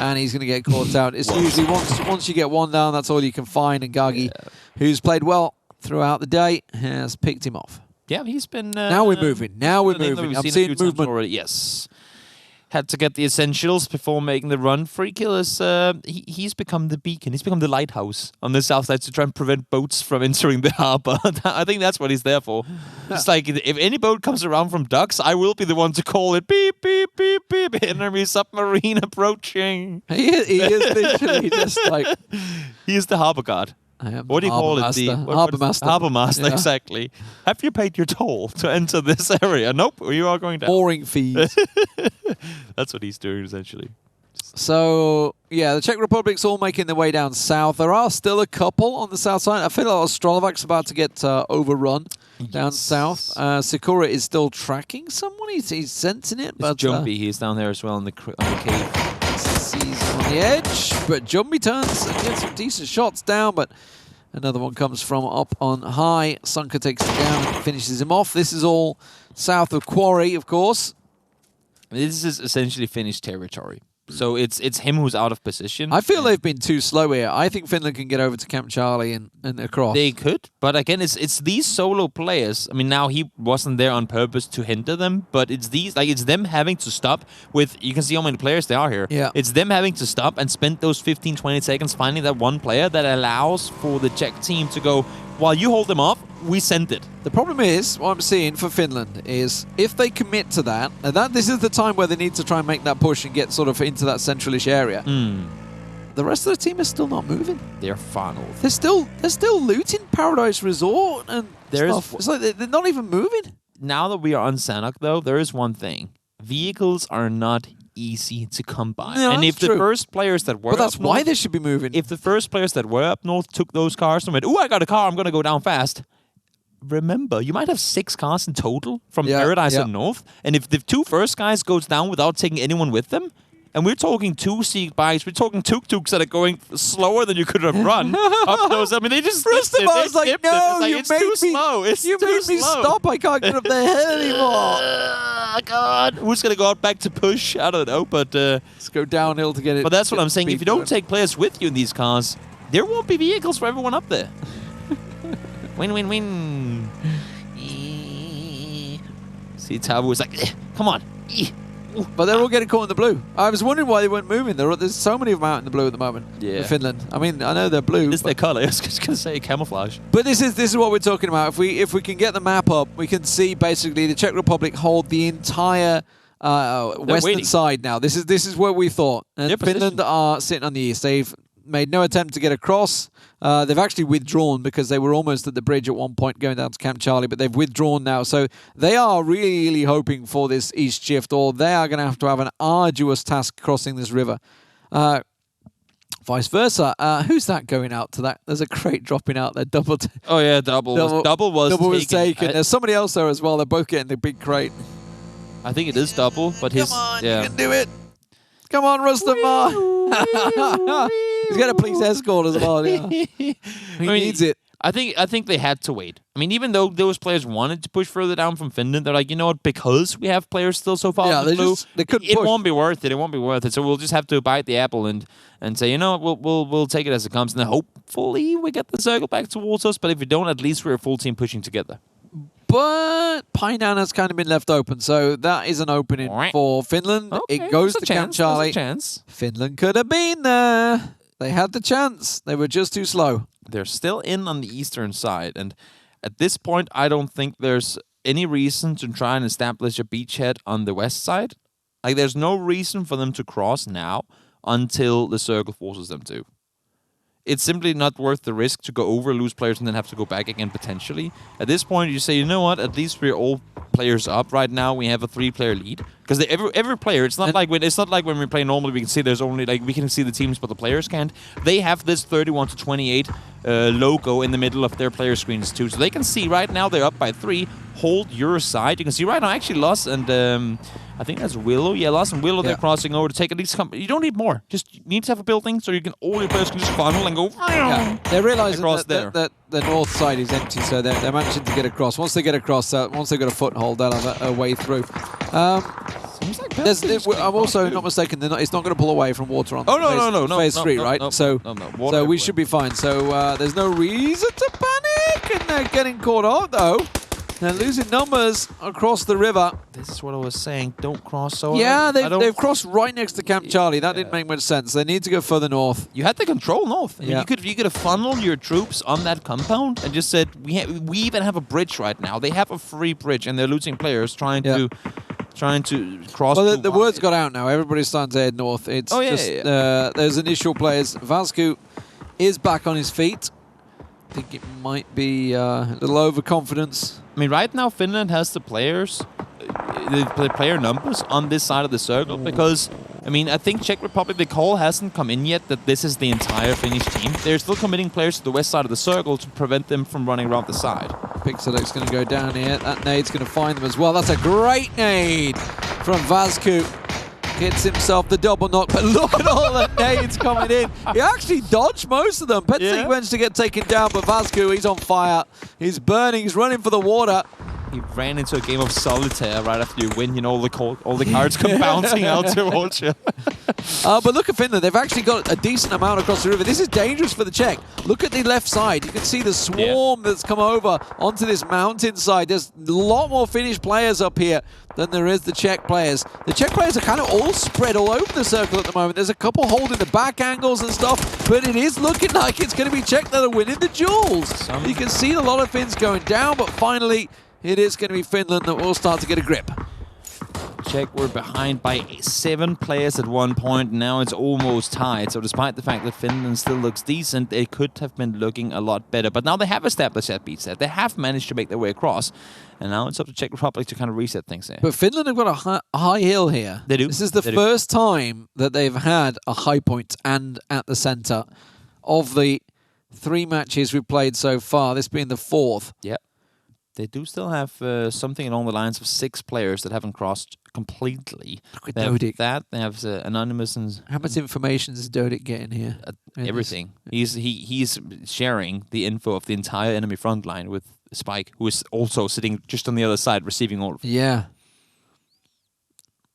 And he's going to get caught out. It's usually once you get one down, that's all you can find. And Gagi, who's played well throughout the day, has picked him off. Yeah, he's been... now we're moving. Now we're moving. I'm seeing movement already. Yes. Had to get the essentials before making the run. Freakill is, he's become the beacon. He's become the lighthouse on the south side to try and prevent boats from entering the harbor. I think that's what he's there for. It's like, if any boat comes around from docks, I will be the one to call it, beep, beep, beep, beep, enemy submarine approaching. He is literally just like... He is the harbor guard. What do you call it? Harbour Master. Harbour Master, exactly. Have you paid your toll to enter this area? Nope, you are going down. Mooring fees. That's what he's doing, essentially. So, yeah, the Czech Republic's all making their way down south. There are still a couple on the south side. I feel like Ostrovac's about to get overrun down south. Sakura is still tracking someone. He's sensing it. But Jumpy, he's down there as well in the cave. He's on the edge, but Jumpy turns and gets some decent shots down, but another one comes from up on high. Sunker takes him down and finishes him off. This is all south of Quarry, of course. This is essentially Finnish territory. So it's him who's out of position. I feel they've been too slow here. I think Finland can get over to Camp Charlie and across. They could, but again, it's these solo players. I mean, now he wasn't there on purpose to hinder them, but it's them having to stop with, you can see how many players there are here. Yeah. It's them having to stop and spend those 15, 20 seconds finding that one player that allows for the Czech team to go, while you hold them off, we send it. The problem is, what I'm seeing for Finland is, if they commit to that, and this is the time where they need to try and make that push and get sort of into that centralish area. The rest of the team is still not moving. They're funneled. They're still looting Paradise Resort and stuff. It's like they're not even moving. Now that we are on Sanok, though, there is one thing. Vehicles are not easy to come by. No, and if the first players that were But that's up why north, they should be moving. if the first players that were up north took those cars and went, "Ooh, I got a car, I'm going to go down fast." Remember, you might have 6 cars in total from Paradise and north. And if the 2 first guys goes down without taking anyone with them, and we're talking 2 Seek bikes, we're talking tuk-tuks that are going slower than you could have run up those. I mean, they just First of all, I was like, no, you it's made too me slow. It's you too made me slow. stop. I can't get up the hill anymore. God, who's gonna go out back to push? I don't know, but Let's go downhill to get it. but that's what I'm saying. If you don't going. take players with you in these cars, there won't be vehicles for everyone up there. Win, win, win. See, Tabu was like, come on. But they're all getting caught in the blue. I was wondering why they weren't moving. There's so many of them out in the blue at the moment. Yeah. In Finland. I mean, I know they're blue. This is their colour. I was just gonna say camouflage. But this is what we're talking about. If we can get the map up, we can see basically the Czech Republic hold the entire western waiting. side now. This is what we thought. And They're Finland positioned. are sitting on the east. They've made no attempt to get across. They've actually withdrawn because they were almost at the bridge at one point going down to Camp Charlie, but they've withdrawn now. So they are really hoping for this east shift, or they are going to have an arduous task crossing this river. Vice versa. Who's that going out to that? There's a crate dropping out there. Double was taken. There's somebody else there as well. They're both getting the big crate. I think it is double, but his... Come on, yeah. you can do it. Come on, Rustamar. He's got a police escort as well. Yeah. He needs it. I think they had to wait. I mean, even though those players wanted to push further down from Finland, they're like, you know what? Because we have players still so far, Yeah, they couldn't it push. won't be worth it. It won't be worth it. So we'll just have to bite the apple and say, you know what? We'll take it as it comes, and then hopefully we get the circle back towards us. But if we don't, at least we're a full team pushing together. But Painan has kind of been left open, so that is an opening for Finland. Okay, It goes there's to a Camp chance, Charlie. there's a chance. Finland could have been there. They had the chance. They were just too slow. They're still in on the eastern side, and at this point, I don't think there's any reason to try and establish a beachhead on the west side. Like, there's no reason for them to cross now until the circle forces them to. It's simply not worth the risk to go over, lose players, and then have to go back again potentially. At this point, you say, you know what? At least we're all players up right now. We have a 3-player lead because every player. It's not like when we play normally. We can see there's only we can see the teams, but the players can't. They have this 31 to 28 logo in the middle of their player screens too, so they can see right now they're up by 3. Hold your side. You can see right now actually Loss and I think that's Willow. Yeah, Loss and Willow. They're crossing over to take at least. You don't need more. Just you need to have a building so you can all your players can just funnel and go. Yeah. They're realizing across that the north side is empty, so they're managing to get across. Once they get across, once they've got a foothold, they'll have a way through. Seems like I'm also not mistaken. It's not going to pull away from water on phase 3, right? So we should be fine. So there's no reason to panic, and they're getting caught out though. They're losing numbers across the river. This is what I was saying. Don't cross so. Yeah, they've crossed right next to Camp Charlie. That didn't make much sense. They need to go further north. You had to control north. I mean, you could have funneled your troops on that compound and just said we even have a bridge right now. They have a free bridge and they're losing players trying to cross. Well, the word's got out now. Everybody's starting to head north. It's there's initial players. Vasku is back on his feet. I think it might be a little overconfidence. I mean, right now Finland has the players, the player numbers on this side of the circle because, I mean, I think Czech Republic, the call hasn't come in yet that this is the entire Finnish team. They're still committing players to the west side of the circle to prevent them from running around the side. Pixel's going to go down here. That nade's going to find them as well. That's a great nade from Vasku. Gets himself the double knock, but look at all the nades coming in. He actually dodged most of them. Petsy managed to get taken down, but Vasku, he's on fire. He's burning, he's running for the water. He ran into a game of solitaire right after you win. You know, all the cards come bouncing out towards you. But look at Finland. They've actually got a decent amount across the river. This is dangerous for the Czech. Look at the left side. You can see the swarm that's come over onto this mountainside. There's a lot more Finnish players up here than there is the Czech players. The Czech players are kind of all spread all over the circle at the moment. There's a couple holding the back angles and stuff, but it is looking like it's going to be Czech that are winning the duels. You can see a lot of Finns going down, but finally it is going to be Finland that will start to get a grip. Czech were behind by 7 players at one point. Now it's almost tied. So despite the fact that Finland still looks decent, it could have been looking a lot better. But now they have established that beachhead. They have managed to make their way across. And now it's up to Czech Republic to kind of reset things there. But Finland have got a high hill here. They do. This is the first time that they've had a high point and at the center of the 3 matches we've played so far, this being the 4th. Yep. They do still have something along the lines of 6 players that haven't crossed completely. Look at Dodik. They have Anonymous and... How much information is Dodik getting here? Everything. He's sharing the info of the entire enemy front line with Spike, who is also sitting just on the other side, receiving all of it. Yeah.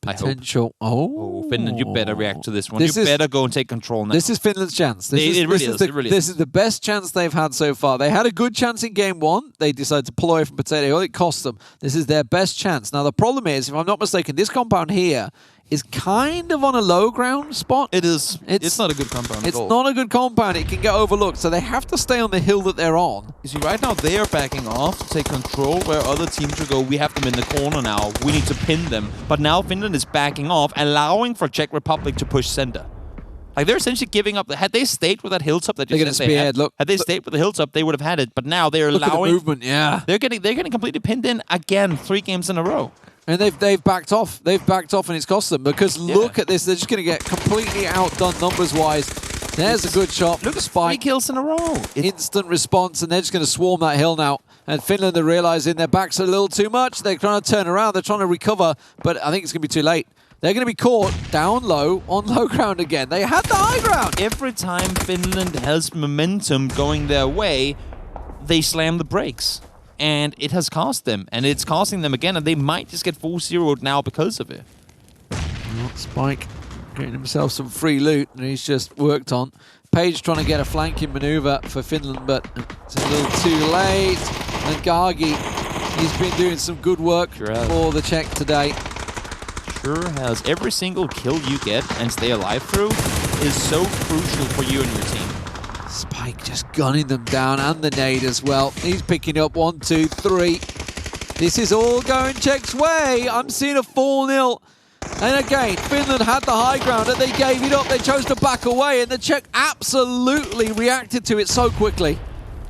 Potential. Oh, Finland, you better react to this one. You better go and take control now. This is Finland's chance. This is the best chance they've had so far. They had a good chance in game 1. They decided to pull away from Potato. It cost them. This is their best chance. Now, the problem is, if I'm not mistaken, this compound here is kind of on a low ground spot. It is. It's not a good compound at all. It's not a good compound. It can get overlooked. So they have to stay on the hill that they're on. You see, right now they are backing off to take control where other teams will go, we have them in the corner now. We need to pin them. But now Finland is backing off, allowing for Czech Republic to push center. Like, they're essentially giving up. Had they stayed with that hilltop that you said they had, had they stayed with the hilltop, they would have had it. But now they're allowing... the movement, yeah. They're getting completely pinned in again 3 games in a row. And they've backed off. They've backed off, and it's cost them. Because look at this. They're just going to get completely outdone numbers-wise. There's a good shot. Look at Spike. 3 kills in a row. Instant response, and they're just going to swarm that hill now. And Finland are realizing their backs are a little too much. They're trying to turn around. They're trying to recover, but I think it's going to be too late. They're going to be caught down low on low ground again. They had the high ground. Every time Finland has momentum going their way, they slam the brakes. And it has cost them, and it's costing them again, and they might just get 4-0'd now because of it. Spike getting himself some free loot, and he's just worked on. Page trying to get a flanking maneuver for Finland, but it's a little too late. And Gargi, he's been doing some good work for the Czech today. Sure has. Every single kill you get and stay alive through is so crucial for you and your team. Spike just gunning them down, and the nade as well. He's picking up 1, 2, 3. This is all going Czech's way. I'm seeing a 4-0. And again, Finland had the high ground, and they gave it up. They chose to back away, and the Czech absolutely reacted to it so quickly.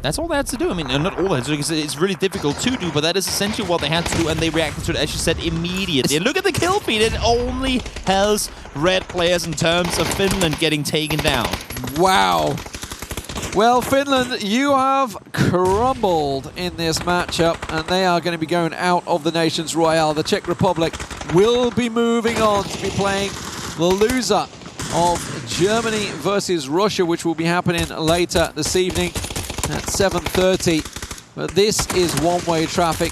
That's all they had to do. I mean, not all they had to do, because it's really difficult to do, but that is essentially what they had to do, and they reacted to it, as you said, immediately. And look at the kill feed. It only has red players in terms of Finland getting taken down. Wow. Well, Finland, you have crumbled in this matchup, and they are going to be going out of the Nations Royale. The Czech Republic will be moving on to be playing the loser of Germany versus Russia, which will be happening later this evening at 7:30. But this is one-way traffic,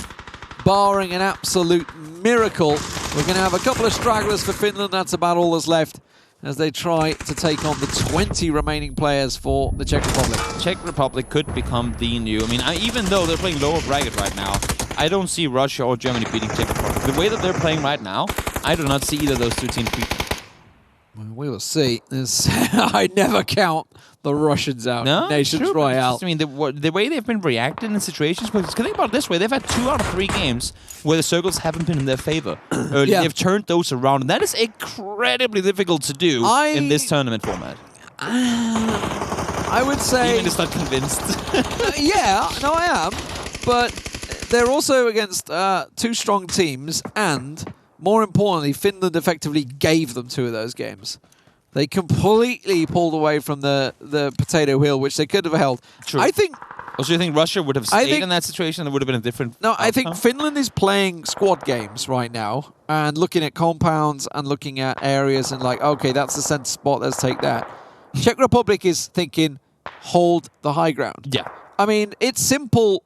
barring an absolute miracle. We're going to have a couple of stragglers for Finland. That's about all that's left as they try to take on the 20 remaining players for the Czech Republic. Czech Republic could become the new... I mean, even though they're playing lower bracket right now, I don't see Russia or Germany beating Czech Republic. The way that they're playing right now, I do not see either of those two teams beating. Well, we will see. I never count the Russians out. No, Nations true, Royale. I mean, the way they've been reacting in situations, because think about it this way, they've had 2 out of 3 games where the circles haven't been in their favor. Yeah. They've turned those around, and that is incredibly difficult to do in this tournament format. I would say... Even is not convinced. Yeah, no, I am. But they're also against 2 strong teams, and more importantly, Finland effectively gave them 2 of those games. They completely pulled away from the potato wheel, which they could have held. True. I think... Also, you think Russia would have stayed in that situation? It would have been a different No, outcome? I think Finland is playing squad games right now and looking at compounds and looking at areas and like, okay, that's the center spot, let's take that. Czech Republic is thinking, hold the high ground. Yeah. I mean, it's simple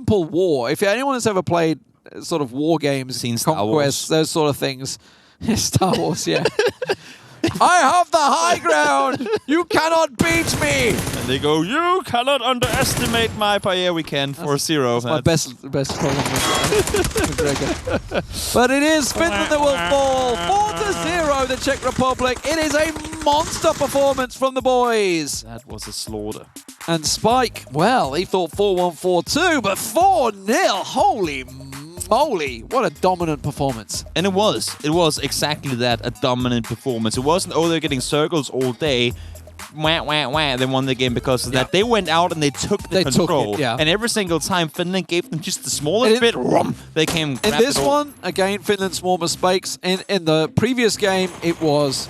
war. If anyone has ever played sort of war games, Seen Star conquests, Wars. those sort of things. Star Wars, yeah. I have the high ground! You cannot beat me! And they go, you cannot underestimate my... Yeah, we can, 4-0. That's my best problem with Gregor. But it is Finland that will fall. 4-0, the Czech Republic. It is a monster performance from the boys. That was a slaughter. And Spike, well, he thought 4-1, 4-2, but 4-0. Holy moly, what a dominant performance. And it was exactly that, a dominant performance. It wasn't, oh, they're getting circles all day, wah, wah, wah, they won the game because of that. They went out and they took the control. And every single time Finland gave them just the smallest bit, they came. In this one, again, Finland's small mistakes. In the previous game, it was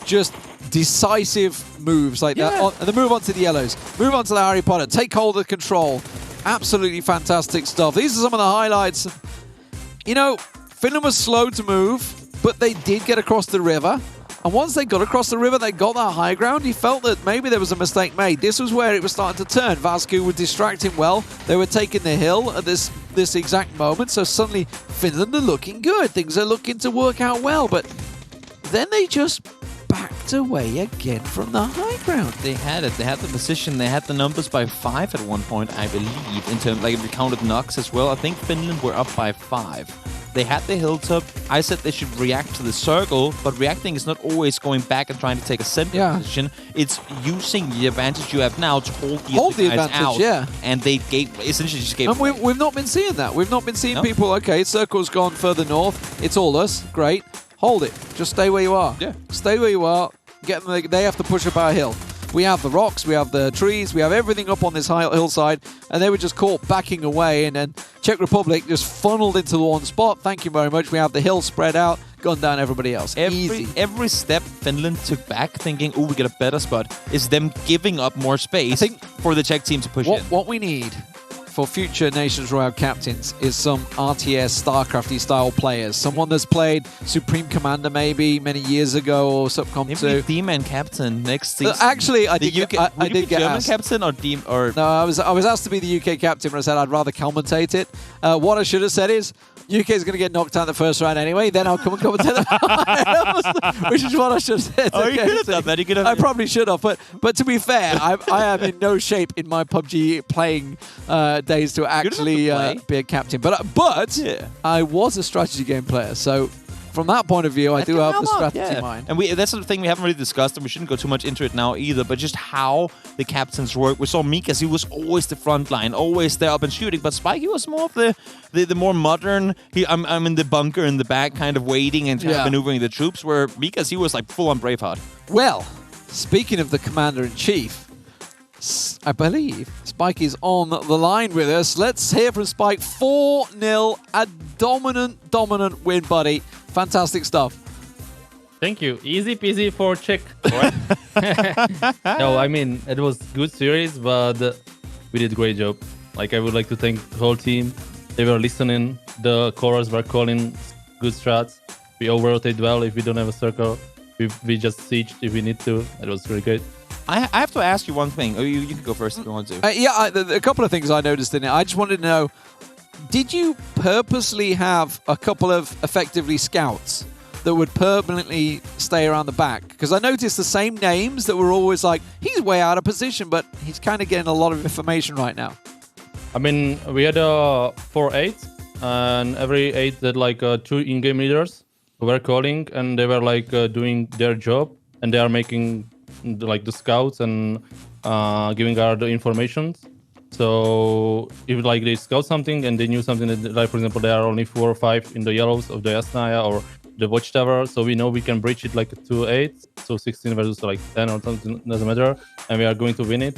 just decisive moves like that. And the move on to the yellows, move on to the Harry Potter, take hold of control. Absolutely fantastic stuff. These are some of the highlights. You know, Finland was slow to move, but they did get across the river. And once they got across the river, they got that high ground. He felt that maybe there was a mistake made. This was where it was starting to turn. Vasku would distract him well. They were taking the hill at this exact moment. So suddenly, Finland are looking good. Things are looking to work out well. But then they just backed away again from the high ground. They had it. They had the position. They had the numbers by 5 at one point, I believe. In terms, like, if we counted knocks as well, I think Finland were up by 5. They had the hilltop. I said they should react to the circle, but reacting is not always going back and trying to take a center position. It's using the advantage you have now to hold the advantage out. And they essentially just gave. And we've not been seeing that. We've not been seeing people. Okay, circle's gone further north. It's all us. Great. Hold it. Just stay where you are. Yeah. Stay where you are. Get them. They have to push up our hill. We have the rocks, we have the trees, we have everything up on this high hillside, and they were just caught backing away, and then Czech Republic just funneled into the one spot. Thank you very much. We have the hill spread out, gunned down everybody else. Every step Finland took back, thinking, oh, we get a better spot, is them giving up more space for the Czech team to push in. What we need for future Nations Royale captains is some RTS StarCrafty style players. Someone that's played Supreme Commander maybe many years ago or Subcom 2. Maybe D-Man captain next season. Actually, I did get German asked. captain or D or no, I was asked to be the UK captain, but I said I'd rather commentate it. What I should have said is UK is going to get knocked out in the first round anyway. Then I'll come and commentate the finals, which is what I should have said. Oh, you could have done that. I probably should have, but to be fair, I am in no shape in my PUBG playing days to actually be a captain. But I was a strategy game player, so from that point of view, I do have the strategy mind. And that's the thing we haven't really discussed, and we shouldn't go too much into it now either, but just how the captains work. We saw Mikas, he was always the front line, always there up and shooting, but Spikey was more of the more modern, I'm in the bunker in the back kind of waiting and kind of maneuvering the troops, where Mikas, he was like full on Braveheart. Well, speaking of the Commander-in-Chief, I believe Spike is on the line with us. Let's hear from Spike. 4-0, a dominant win, buddy. Fantastic stuff. Thank you. Easy peasy for Czech. No, I mean, it was good series, but we did a great job. Like, I would like to thank the whole team. They were listening. The chorus were calling good strats. We over-rotate well if we don't have a circle. We just sieged if we need to. It was really great. I have to ask you one thing. Oh, you can go first if you want to. A couple of things I noticed in it. I just wanted to know, did you purposely have a couple of effectively scouts that would permanently stay around the back? Because I noticed the same names that were always like, he's way out of position, but he's kind of getting a lot of information right now. I mean, we had 4 8s, and every 8 had like 2 in-game leaders who were calling, and they were like doing their job, and they are making like the scouts and giving her the information. So if like they scout something and they knew something that, like for example, there are only 4 or 5 in the yellows of the Yasnaya or the watchtower, so we know we can breach it like 2-8, so 16 versus like 10 or something, doesn't matter, and we are going to win it.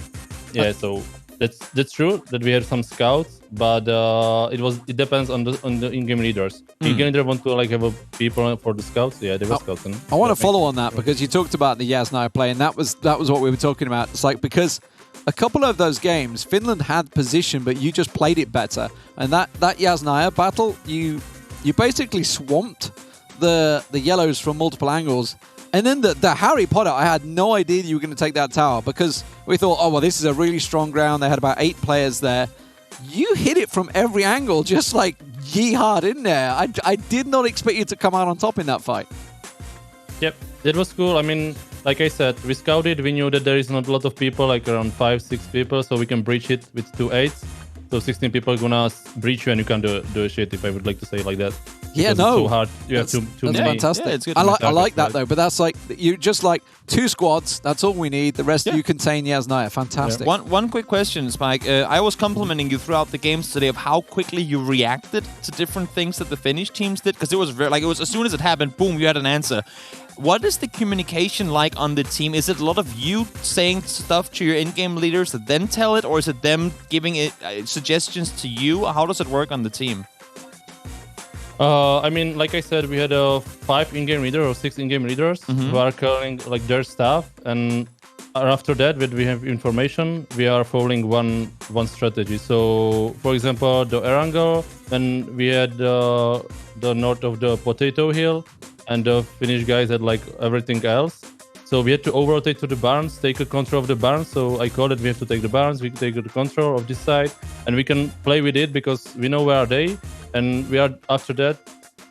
Yeah, so that's true that we had some scouts, but it depends on the in-game leaders. In-game leader want to like have a people for the scouts. Yeah, they were scouts. I want to follow on that because you talked about the Yasnaya play, and that was what we were talking about. It's like, because a couple of those games, Finland had position, but you just played it better. And that Yasnaya battle, you basically swamped the yellows from multiple angles. And then the Harry Potter, I had no idea you were going to take that tower, because we thought, oh, well, this is a really strong ground. They had about 8 players there. You hit it from every angle, just like yee-hard in there. I did not expect you to come out on top in that fight. Yep, it was cool. I mean, like I said, we scouted. We knew that there is not a lot of people, like around 5-6 people, so we can breach it with 2 8s. So 16 people are gonna breach you, and you can do shit, if I would like to say it like that. Yeah, because no. It's too hard. You that's have too many. Fantastic. Yeah, it's good. I like that though, but that's like, you just like 2 squads. That's all we need. The rest you contain Yasnaya. Fantastic. Yeah. One quick question, Spike. I was complimenting you throughout the games today of how quickly you reacted to different things that the Finnish teams did, because it was it was as soon as it happened, boom, you had an answer. What is the communication like on the team? Is it a lot of you saying stuff to your in-game leaders that then tell it, or is it them giving it suggestions to you? How does it work on the team? I mean, like I said, we had 5 in-game leaders or 6 in-game leaders who are calling like their stuff, and after that, when we have information, we are following one strategy. So, for example, the Erangel, then we had the north of the Potato Hill, and the Finnish guys had like everything else. So we had to over-rotate to the barns, take a control of the barns. So I called it, we have to take the barns, we take the control of this side, and we can play with it because we know where are they, and we are after that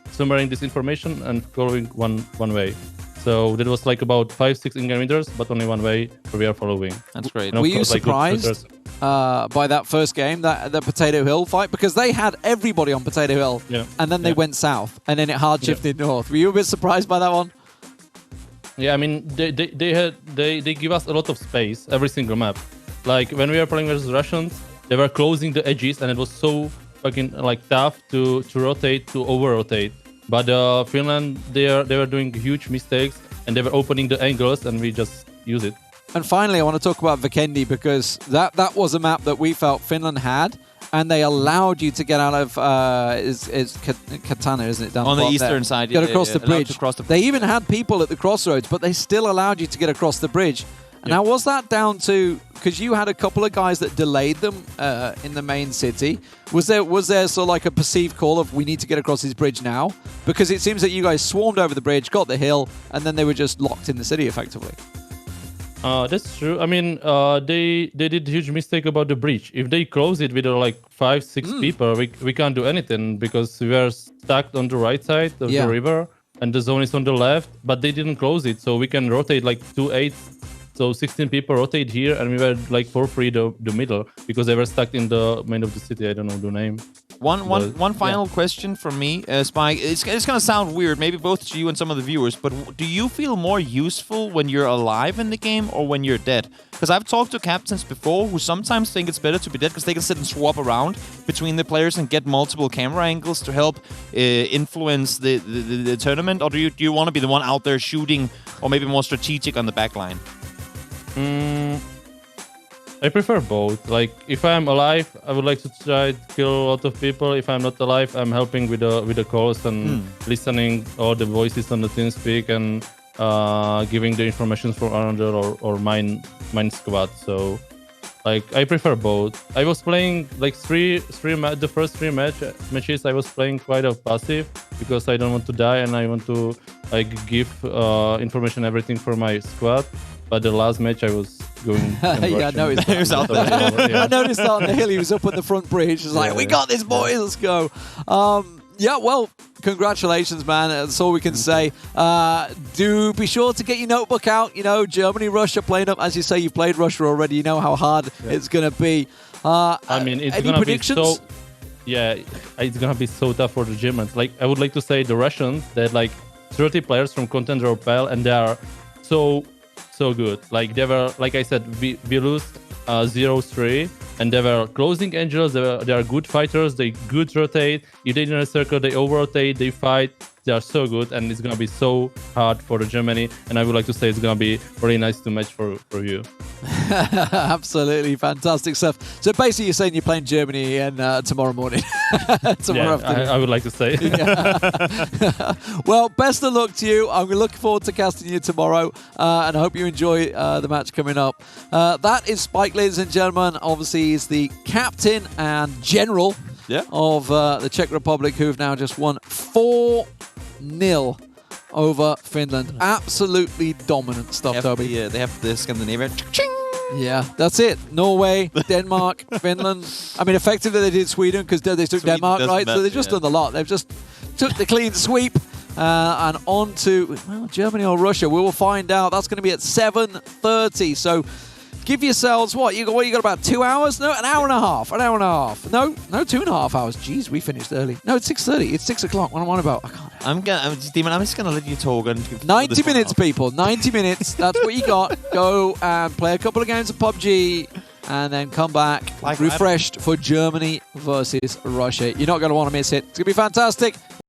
summarizing this information and following one way. So that was like about 5-6 in-game leaders, but only one way we are following. That's great. Were you surprised by that first game, the Potato Hill fight? Because they had everybody on Potato Hill, and then they went south, and then it hard shifted north. Were you a bit surprised by that one? Yeah, I mean, they give us a lot of space every single map. Like when we were playing versus Russians, they were closing the edges, and it was so fucking like tough to rotate, to over-rotate. But Finland, they were doing huge mistakes, and they were opening the angles, and we just use it. And finally, I want to talk about Vikendi, because that was a map that we felt Finland had, and they allowed you to get out of it's Katana, isn't it? Down on the there. eastern side, get across the bridge. They even had people at the crossroads, but they still allowed you to get across the bridge. And now, was that down to, because you had a couple of guys that delayed them in the main city? Was there sort of like a perceived call of, we need to get across this bridge now? Because it seems that you guys swarmed over the bridge, got the hill, and then they were just locked in the city effectively. That's true. I mean, they did a huge mistake about the bridge. If they close it with like 5-6 people, we can't do anything, because we were stuck on the right side of the river, and the zone is on the left, but they didn't close it, so we can rotate like 2 8s. So 16 people rotate here, and we were like for free the middle, because they were stuck in the main of the city. I don't know the name. One final question from me, Spike. It's going to sound weird, maybe both to you and some of the viewers, but do you feel more useful when you're alive in the game or when you're dead? Because I've talked to captains before who sometimes think it's better to be dead because they can sit and swap around between the players and get multiple camera angles to help influence the tournament, or do you want to be the one out there shooting, or maybe more strategic on the back line? I prefer both. Like, if I'm alive, I would like to try to kill a lot of people. If I'm not alive, I'm helping with the calls and listening all the voices on the TeamSpeak and giving the information for another or mine squad. So, like, I prefer both. I was playing like the first three matches. I was playing quite a passive because I don't want to die and I want to like give information everything for my squad. But the last match I was going. Yeah, I noticed. He was out there. I noticed that on the hill. He was up at the front bridge. He's like, "We got this, boys. Let's go." Yeah, well, congratulations, man. That's all we can say. Do be sure to get your notebook out. You know, Germany, Russia, playing up. As you say, you've played Russia already. You know how hard it's going to be. I mean, it's any going to be predictions? so... Yeah, it's going to be so tough for the Germans. Like, I would like to say the Russians, they had like 30 players from Contender Opel, and they are so good. Like, they were, like I said, we lose 0-3, and they were closing angels. They are good fighters. They good rotate. If they in a circle, they over rotate. They fight. They are so good, and it's gonna be so hard for the Germany. And I would like to say it's gonna be really nice to match for you. Absolutely fantastic stuff. So basically, you're saying you're playing Germany and tomorrow morning. Tomorrow afternoon. I would like to say. Well, best of luck to you. I'm looking forward to casting you tomorrow, and I hope you enjoy the match coming up. That is Spike, ladies and gentlemen. Obviously, he's the captain and general of the Czech Republic, who've now just won 4-0 over Finland. Absolutely dominant stuff, Toby. Yeah, they have the Scandinavian. Yeah, that's it. Norway, Denmark, Finland. I mean, effectively they did Sweden because they took Sweden Denmark, right? So they've just yeah. done the lot. They've just took the clean sweep and on to Germany or Russia. We will find out. That's going to be at 7:30. So give yourselves what you got about 2 hours? No, an hour and a half. An hour and a half. No, 2.5 hours. Jeez, we finished early. No, it's 6:30. It's 6 o'clock. What am I on about? I can't. Demon, I'm just gonna let you talk and give 90 minutes, people. 90 minutes. That's what you got. Go and play a couple of games of PUBG and then come back refreshed for Germany versus Russia. You're not going to want to miss it. It's going to be fantastic.